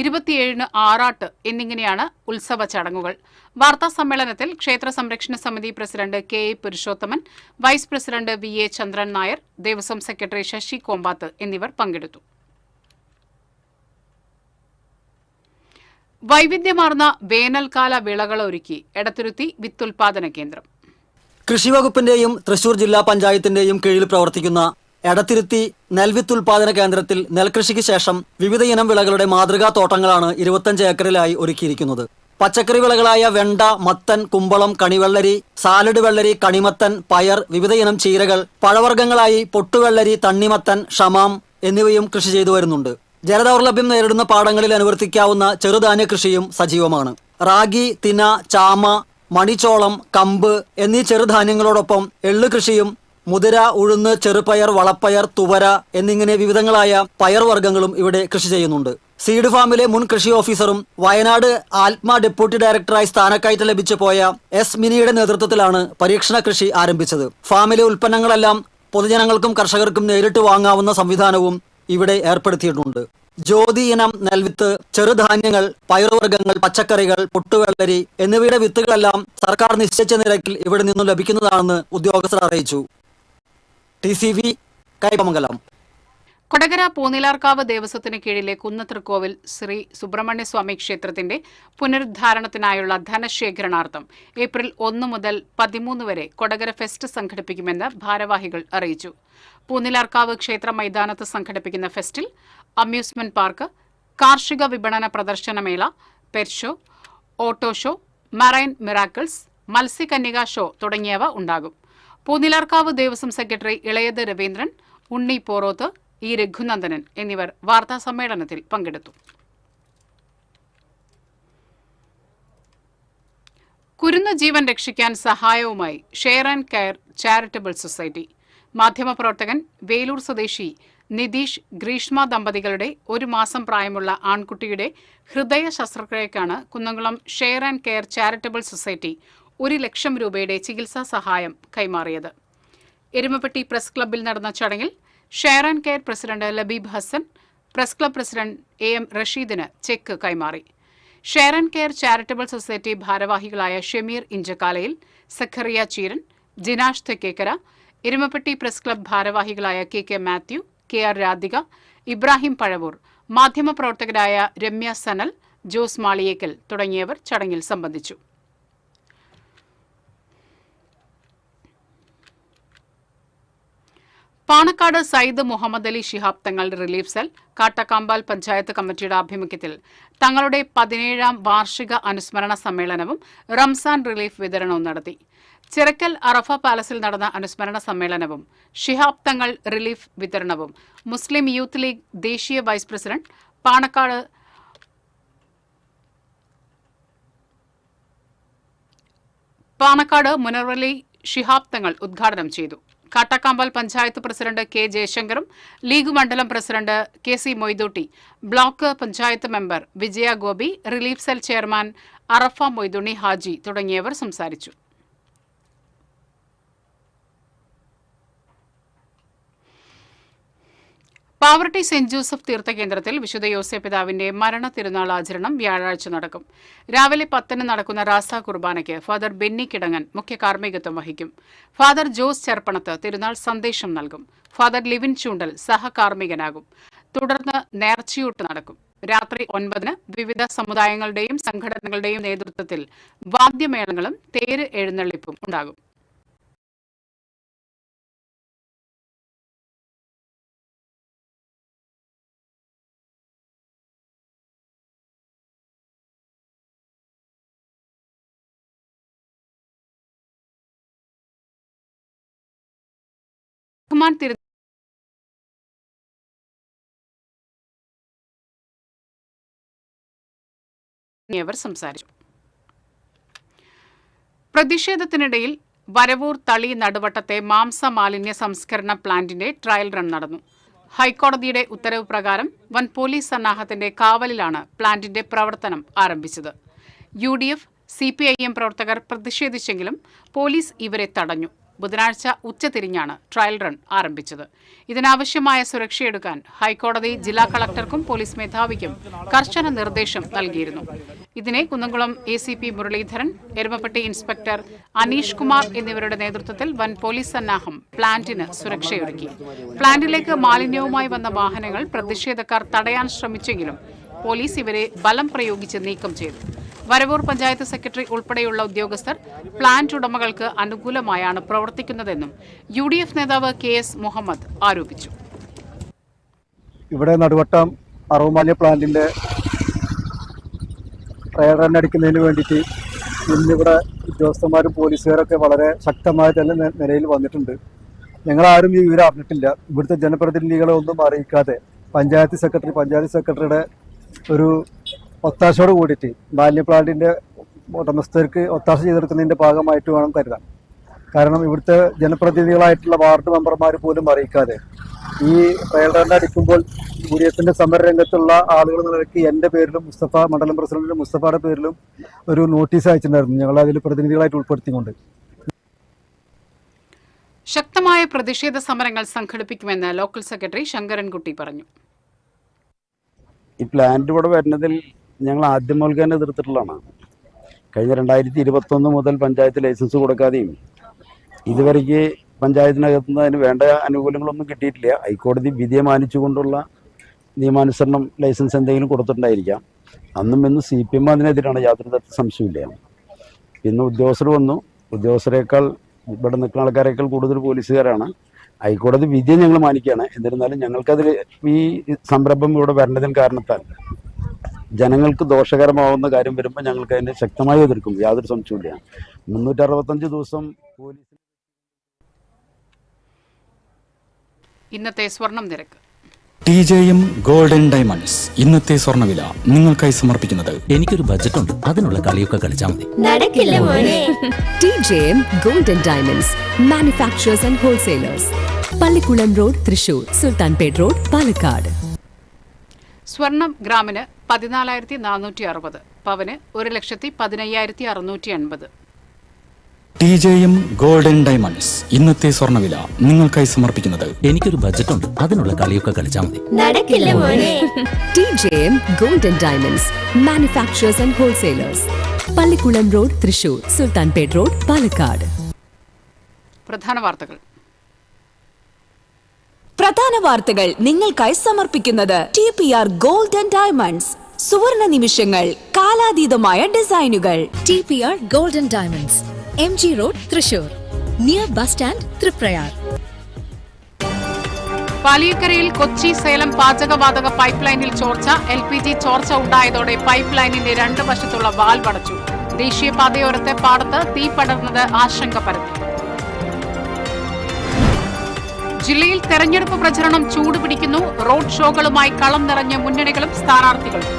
27-ന് ആറാട്ട് എന്നിങ്ങനെയാണ് ഉത്സവ ചടങ്ങുകൾ. വാർത്താ സമ്മേളനത്തിൽ ക്ഷേത്ര സംരക്ഷണ സമിതി president KA Purushothaman, vice president VA Chandran Nair, Devaswom secretary Sasi Kombath എന്നിവർ പങ്കെടുത്തു. വൈവിധ്യമാർന്ന വേനൽക്കാല വിളകളൊരുക്കി എടത്തുരുത്തി വിത്തുൽപാദന കേന്ദ്രം. കൃഷിവകുപ്പിന്റെയും തൃശൂർ ജില്ലാ പഞ്ചായത്തിന്റെയും കീഴിൽ പ്രവർത്തിക്കുന്ന എടത്തിരുത്തി നെൽവിത്തുൽപാദന കേന്ദ്രത്തിൽ നെൽകൃഷിക്ക് ശേഷം വിവിധ ഇനം വിളകളുടെ മാതൃകാ തോട്ടങ്ങളാണ് 25 ഏക്കറിലായി ഒരുക്കിയിരിക്കുന്നത്. പച്ചക്കറി വിളകളായ വെണ്ട, മത്തൻ, കുമ്പളം, കണിവെള്ളരി, സാലഡ് വെള്ളരി, കണിമത്തൻ, പയർ, വിവിധ ഇനം ചീരകൾ, പഴവർഗ്ഗങ്ങളായി പൊട്ടുവെള്ളരി, തണ്ണിമത്തൻ, ഷമാം എന്നിവയും കൃഷി ചെയ്തു വരുന്നുണ്ട്. ജലദൗർലഭ്യം നേരിടുന്ന പാടങ്ങളിൽ അനുവർത്തിക്കാവുന്ന ചെറുധാന്യ കൃഷിയും സജീവമാണ്. റാഗി, തിന, ചാമ, മണിച്ചോളം, കമ്പ് എന്നീ ചെറുധാന്യങ്ങളോടൊപ്പം എള്ളു കൃഷിയും മുതിര, ഉഴുന്ന്, ചെറുപയർ, വളപ്പയർ, തുവര എന്നിങ്ങനെ വിവിധങ്ങളായ പയർവർഗ്ഗങ്ങളും ഇവിടെ കൃഷി ചെയ്യുന്നുണ്ട്. സീഡ് ഫാമിലെ മുൻ കൃഷി ഓഫീസറും വയനാട് ആത്മ ഡെപ്യൂട്ടി ഡയറക്ടറായി സ്ഥാനക്കയറ്റം ലഭിച്ചു പോയ എസ് മിനിയുടെ നേതൃത്വത്തിലാണ് പരീക്ഷണ കൃഷി ആരംഭിച്ചത്. ഫാമിലെ ഉൽപ്പന്നങ്ങളെല്ലാം പൊതുജനങ്ങൾക്കും കർഷകർക്കും നേരിട്ട് വാങ്ങാവുന്ന സംവിധാനവും ഇവിടെ ഏർപ്പെടുത്തിയിട്ടുണ്ട്. ജ്യോതി ഇനം നെൽവിത്ത്, ചെറുധാന്യങ്ങൾ, പയറുവർഗ്ഗങ്ങൾ, പച്ചക്കറികൾ, പൊട്ടുവെള്ളരി എന്നിവയുടെ വിത്തുകളെല്ലാം സർക്കാർ നിശ്ചയിച്ച നിരക്കിൽ ഇവിടെ നിന്നും ലഭിക്കുന്നതാണെന്ന് ഉദ്യോഗസ്ഥർ അറിയിച്ചു. TCV കൈപ്പമംഗലം. കൊടകര പൂനിലാർക്കാവ് ദേവസ്വത്തിന് കീഴിലെ കുന്നത്തൃക്കോവിൽ ശ്രീ സുബ്രഹ്മണ്യസ്വാമി ക്ഷേത്രത്തിന്റെ പുനരുദ്ധാരണത്തിനായുള്ള ധനശേഖരണാർത്ഥം ഏപ്രിൽ 1 മുതൽ 13 വരെ കൊടകര ഫെസ്റ്റ് സംഘടിപ്പിക്കുമെന്ന് ഭാരവാഹികൾ അറിയിച്ചു. പൂനിലാർക്കാവ് ക്ഷേത്ര മൈതാനത്ത് സംഘടിപ്പിക്കുന്ന ഫെസ്റ്റിൽ അമ്യൂസ്മെന്റ് പാർക്ക്, കാർഷിക വിപണന പ്രദർശനമേള, pet show, auto show, marine miracles, മത്സ്യകന്യക ഷോ തുടങ്ങിയവ ഉണ്ടാകും. പൂനിലാർക്കാവ് ദേവസ്വം സെക്രട്ടറി ഇളയത് രവീന്ദ്രൻ, ഉണ്ണി പോറോത്ത്, ഇ രഘുനന്ദനൻ എന്നിവർ വാർത്താസമ്മേളനത്തിൽ പങ്കെടുത്തു. കുരുന്നു ജീവൻ രക്ഷിക്കാൻ സഹായവുമായി share and care charitable society. മാധ്യമപ്രവർത്തകൻ വേലൂർ സ്വദേശി നിതീഷ് ഗ്രീഷ്മ ദമ്പതികളുടെ 1 മാസം പ്രായമുള്ള ആൺകുട്ടിയുടെ ഹൃദയ ശസ്ത്രക്രിയക്കാണ് Kunnamkulam share and care charitable society 1 ലക്ഷം രൂപയുടെ ചികിത്സാ സഹായം കൈമാറിയത്. എരുമപ്പെട്ടി പ്രസ് ക്ലബ്ബിൽ നടന്ന ചടങ്ങിൽ share and care president Labeeb Hasan, press club president AM റഷീദിന് ചെക്ക് കൈമാറി. Share and care charitable society ഭാരവാഹികളായ ഷമീർ ഇഞ്ചക്കാലയിൽ, സഖറിയ ചീരൻ, ജിനാഷ് തെക്കേക്കര, എരുമപ്പെട്ടി പ്രസ് ക്ലബ് ഭാരവാഹികളായ KK മാത്യു, KR രാധിക, ഇബ്രാഹിം പഴവൂർ, മാധ്യമപ്രവർത്തകരായ രമ്യ സനൽ, ജോസ് മാളിയേക്കൽ തുടങ്ങിയവർ ചടങ്ങിൽ സംബന്ധിച്ചു. പാണക്കാട് സയ്യിദ് മുഹമ്മദ് അലി ശിഹാബ് തങ്ങൾ റിലീഫ് സെൽ കാട്ടക്കാമ്പാൽ പഞ്ചായത്ത് കമ്മിറ്റിയുടെ ആഭിമുഖ്യത്തിൽ തങ്ങളുടെ 17ാം വാർഷിക അനുസ്മരണ സമ്മേളനവും റംസാൻ റിലീഫ് വിതരണവും നടത്തി. ചിറക്കൽ അറഫ പാലസിൽ നടന്ന അനുസ്മരണ സമ്മേളനവും ശിഹാബ് തങ്ങൾ റിലീഫ് വിതരണവും മുസ്ലിം യൂത്ത് ലീഗ് ദേശീയ വൈസ് പ്രസിഡന്റ് പാണക്കാട് മുനവറലി ശിഹാബ് തങ്ങൾ ഉദ്ഘാടനം ചെയ്തു. കാട്ടക്കാമ്പാൽ പഞ്ചായത്ത് പ്രസിഡന്റ് K ജയശങ്കറും ലീഗ് മണ്ഡലം president KC Moithootty, block panchayat member Vijaya Gopi, relief cell chairman Arafa Moithuni Haji തുടങ്ങിയവർ സംസാരിച്ചു. പാവർട്ടി സെന്റ് ജോസഫ് തീർത്ഥകേന്ദ്രത്തിൽ വിശുദ്ധ യോസേപ്പ് പിതാവിന്റെ മരണ തിരുനാൾ ആചരണം വ്യാഴാഴ്ച നടക്കും. രാവിലെ 10 നടക്കുന്ന റാസ കുർബാനയ്ക്ക് ഫാദർ ബെന്നി കിടങ്ങൻ മുഖ്യ കാർമ്മികത്വം വഹിക്കും. ഫാദർ ജോസ് ചെർപ്പണത്ത് തിരുനാൾ സന്ദേശം നൽകും. ഫാദർ ലിവിൻ ചൂണ്ടൽ സഹകാർമ്മികനാകും. തുടർന്ന് നേർച്ചയൂട്ട് നടക്കും. രാത്രി 9-ന് വിവിധ സമുദായങ്ങളുടെയും സംഘടനകളുടെയും നേതൃത്വത്തിൽ വാദ്യമേളങ്ങളും തേര് എഴുന്നള്ളിപ്പും ഉണ്ടാകും. സംസാരിച്ചു. പ്രതിഷേധത്തിനിടയിൽ വരവൂർ തളി നടുവട്ടത്തെ മാംസമാലിന്യ സംസ്കരണ പ്ലാന്റിന്റെ ട്രയൽ റൺ നടന്നു. ഹൈക്കോടതിയുടെ ഉത്തരവ് പ്രകാരം വൻ പോലീസ് സന്നാഹത്തിന്റെ കാവലിലാണ് പ്ലാന്റിന്റെ പ്രവർത്തനം ആരംഭിച്ചത്. UDF, CPIM പ്രവർത്തകർ പ്രതിഷേധിച്ചെങ്കിലും പോലീസ് ഇവരെ തടഞ്ഞു. ബുധനാഴ്ച ഉച്ചതിരിഞ്ഞാണ് ട്രയൽ റൺ ആരംഭിച്ചത്. ഇതിനാവശ്യമായ സുരക്ഷയെടുക്കാൻ ഹൈക്കോടതി ജില്ലാ കളക്ടർക്കും പോലീസ് മേധാവിക്കും കർശന നിർദ്ദേശം നൽകിയിരുന്നു. ഇതിനെ കുന്നംകുളം ACP മുരളീധരൻ, എരുമപ്പെട്ടി ഇൻസ്പെക്ടർ അനീഷ് കുമാർ എന്നിവരുടെ നേതൃത്വത്തിൽ വൻ പോലീസ് സന്നാഹം പ്ലാന്റിന് സുരക്ഷയൊരുക്കി. പ്ലാന്റിലേക്ക് മാലിന്യവുമായി വന്ന വാഹനങ്ങൾ പ്രതിഷേധക്കാർ തടയാൻ ശ്രമിച്ചെങ്കിലും പോലീസ് ഇവരെ ബലം പ്രയോഗിച്ച് നീക്കം ചെയ്തു. വരവൂർ പഞ്ചായത്ത് സെക്രട്ടറി ഉൾപ്പെടെയുള്ള ഉദ്യോഗസ്ഥർ പ്ലാന്റ് ഉടമകൾക്ക് അനുകൂലമായാണ് പ്രവർത്തിക്കുന്നതെന്നും UDF നേതാവ് KS മുഹമ്മദ് ആരോപിച്ചു. ഇവിടെ നടുവട്ടം അറവുമാലിന്യ പ്ലാന്റിന്റെ ട്രയൽ റൺ അടിക്കുന്നതിന് വേണ്ടിയിട്ട് ഇന്നിവിടെ ഉദ്യോഗസ്ഥന്മാരും പോലീസുകാരൊക്കെ വളരെ ശക്തമായ തന്നെ നിലയിൽ വന്നിട്ടുണ്ട്. ഞങ്ങളാരും ഈ വിവരം അറിഞ്ഞിട്ടില്ല. ഇവിടുത്തെ ജനപ്രതിനിധികളെ ഒന്നും അറിയിക്കാതെ പഞ്ചായത്ത് സെക്രട്ടറിയുടെ ഒരു ഒത്താശയോട് കൂടിയിട്ട് മാലിന്യ പ്ലാന്റിന്റെ ഉടമസ്ഥർക്ക് ഒത്താശ ചെയ്തെടുക്കുന്നതിൻ്റെ ഭാഗമായിട്ട് വേണം കരുതാൻ. കാരണം ഇവിടുത്തെ ജനപ്രതിനിധികളായിട്ടുള്ള വാർഡ് മെമ്പർമാർ പോലും അറിയിക്കാതെ ഈ പ്രേരണ അടിക്കുമ്പോൾ യുഡിഎഫിന്റെ സമരരംഗത്തുള്ള ആളുകൾ നിലയ്ക്ക് എൻ്റെ പേരിലും മണ്ഡലം പ്രസിഡന്റ് മുസ്തഫയുടെ പേരിലും ഒരു നോട്ടീസ് അയച്ചിട്ടുണ്ടായിരുന്നു. ഞങ്ങൾ അതിൽ പ്രതിനിധികളായിട്ട് ഉൾപ്പെടുത്തിക്കൊണ്ട് ശക്തമായ പ്രതിഷേധ സമരങ്ങൾ സംഘടിപ്പിക്കുമെന്ന് ലോക്കൽ സെക്രട്ടറി ശങ്കരൻകുട്ടി പറഞ്ഞു. ഈ പ്ലാന്റ് ഇവിടെ വരുന്നതിൽ ഞങ്ങൾ ആദ്യം മുതൽ എതിർത്തിട്ടുള്ളതാണ്. കഴിഞ്ഞ 2021 മുതൽ പഞ്ചായത്ത് ലൈസൻസ് കൊടുക്കാതെയും ഇതുവരെയ്ക്ക് പഞ്ചായത്തിനകത്ത് നിന്ന് അതിന് വേണ്ട ആനുകൂല്യങ്ങളൊന്നും കിട്ടിയിട്ടില്ല. ഹൈക്കോടതി വിധിയെ മാനിച്ചുകൊണ്ടുള്ള നിയമാനുസരണം ലൈസൻസ് എന്തെങ്കിലും കൊടുത്തിട്ടുണ്ടായിരിക്കാം. അന്നും ഇന്ന് CPM അതിനെതിരാണ്, യാതൊരു തരത്തിൽ സംശയമില്ല. ഇന്ന് ഉദ്യോഗസ്ഥർ വന്നു. ഉദ്യോഗസ്ഥരെക്കാൾ ഇവിടെ നിൽക്കുന്ന ആൾക്കാരേക്കാൾ കൂടുതൽ പോലീസുകാരാണ്. ഹൈക്കോടതി വിധിയെ ഞങ്ങൾ മാനിക്കുകയാണ്. എന്നിരുന്നാലും ഞങ്ങൾക്കതിൽ ഈ സംരംഭം ഇവിടെ വരുന്നതിന് കാരണത്താൽ ജനങ്ങൾക്ക് ദോഷകരമാവുന്ന കാര്യം വരുമ്പോൾ ഞങ്ങൾക്ക് അതിനെ ശക്തമായി എതിർക്കും, യാതൊരു സംശയമില്ല. 365 ദിവസം പോലീസ്. ഇന്നത്തെ സ്വർണം നിരക്ക്. TJM ഗോൾഡൻ ഡയമണ്ട്സ് ഇന്നത്തെ സ്വർണ്ണവില നിങ്ങൾക്കായി സമർപ്പിക്കുന്നത് എനിക്കൊരു ബജറ്റ് ഉണ്ട്, അതിനുള്ള കളിയൊക്കെ കളിച്ചാൽ മതി. നടക്കില്ല മോനെ. TJM golden diamonds manufacturers and wholesalers, Pallikulam road, Thrissur, Sultanpet road, Palakkad. സ്വർണം ഗ്രാമിന് 14,460, പവന് 1,15,680. TJM ഗോൾഡൻ ഡയമണ്ട്സ് ഇന്നത്തെ സ്വർണ്ണവില നിങ്ങൾക്കായി സമർപ്പിക്കുന്നത് എനിക്കൊരു ബജറ്റ് ഉണ്ട്, അതിനുള്ള കളിയൊക്കെ കളിച്ചാൽ മതി. നടക്കില്ല മോനെ. TJM golden diamonds manufacturers and wholesalers, Pallikulam road, Thrissur, Sultanpet road, Palakkad. പ്രധാന വാർത്തകൾ. പ്രധാന വാർത്തകൾ നിങ്ങൾക്കായി സമർപ്പിക്കുന്നത് TPR ഗോൾഡൻ ഡയമണ്ട്സ്. സുവർണ നിമിഷങ്ങൾ, കാലാതീതമായ ഡിസൈനുകൾ. TPR golden diamonds, MG road, Thrissur, near bus stand, Triprayar. പാലിയക്കരയിൽ കൊച്ചി സേലം പാചകവാതക പൈപ്പ് ലൈനിൽ ചോർച്ച. LPG ചോർച്ച ഉണ്ടായതോടെ പൈപ്പ് ലൈനിന്റെ 2 വശത്തുള്ള വാൽവ് അടച്ചു. ദേശീയപാതയോരത്തെ പാടത്ത് തീ പടർന്നത് ആശങ്ക പരത്തി. ജില്ലയിൽ തെരഞ്ഞെടുപ്പ് പ്രചരണം ചൂടുപിടിക്കുന്നു. റോഡ് ഷോകളുമായി കളം നിറഞ്ഞ മുന്നണികളും സ്ഥാനാർത്ഥികളും.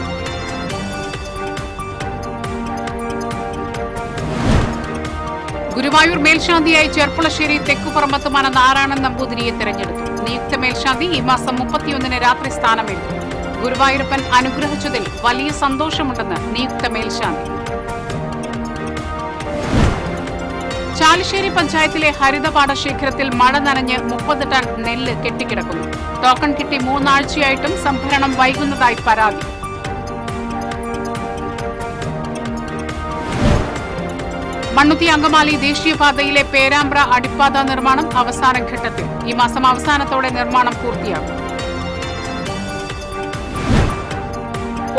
ഗുരുവായൂർ മേൽശാന്തിയായി ചെർപ്പുളശ്ശേരി തെക്കുപറമ്പത്ത് മന നാരായണൻ നമ്പൂതിരിയെ തെരഞ്ഞെടുത്തു. നിയുക്ത മേൽശാന്തി ഈ മാസം 31 രാത്രി സ്ഥാനമേൽക്കും. ഗുരുവായൂരപ്പൻ അനുഗ്രഹിച്ചതിൽ വലിയ സന്തോഷമുണ്ടെന്ന് നിയുക്ത മേൽശാന്തി. ചാലിശ്ശേരി പഞ്ചായത്തിലെ ഹരിതപാടശേഖരത്തിൽ മഴ നനഞ്ഞ് 30 ടൺ നെല്ല് കെട്ടിക്കിടക്കുന്നു. ടോക്കൺ കിട്ടി 3 ആഴ്ചയായിട്ടും സംഭരണം വൈകുന്നതായി പരാതി. മണ്ണുത്തി അങ്കമാലി ദേശീയപാതയിലെ പേരാമ്പ്ര അടിപ്പാത നിർമ്മാണം അവസാന ഘട്ടത്തിൽ. ഈ മാസം അവസാനത്തോടെ നിർമ്മാണം പൂർത്തിയാകും.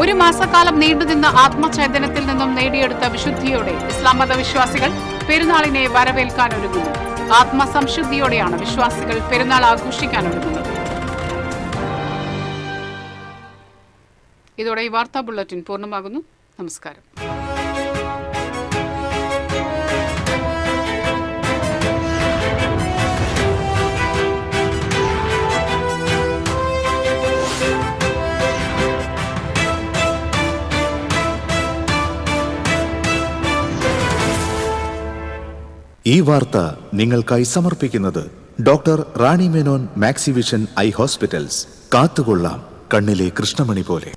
1 മാസക്കാലം നീണ്ടുനിന്ന ആത്മചൈതന്യത്തിൽ നിന്നും നേടിയെടുത്ത വിശുദ്ധിയോടെ ഇസ്ലാം മത വിശ്വാസികൾ പെരുന്നാളിനെ വരവേൽക്കാനൊരുങ്ങുന്നു. ആത്മസംശുദ്ധിയോടെയാണ് വിശ്വാസികൾ പെരുന്നാൾ ആഘോഷിക്കാനൊരുങ്ങുന്നത്. ഇതോടെ ഈ വാർത്താ ബുള്ളറ്റിൻ പൂർണ്ണമാകുന്നു. നമസ്കാരം. ഈ വാർത്ത നിങ്ങൾക്കായി സമർപ്പിക്കുന്നത് doctor Rani Menon Maxivision I hospitals. കാത്തുകൊള്ളാം കണ്ണിലെ കൃഷ്ണമണി പോലെ.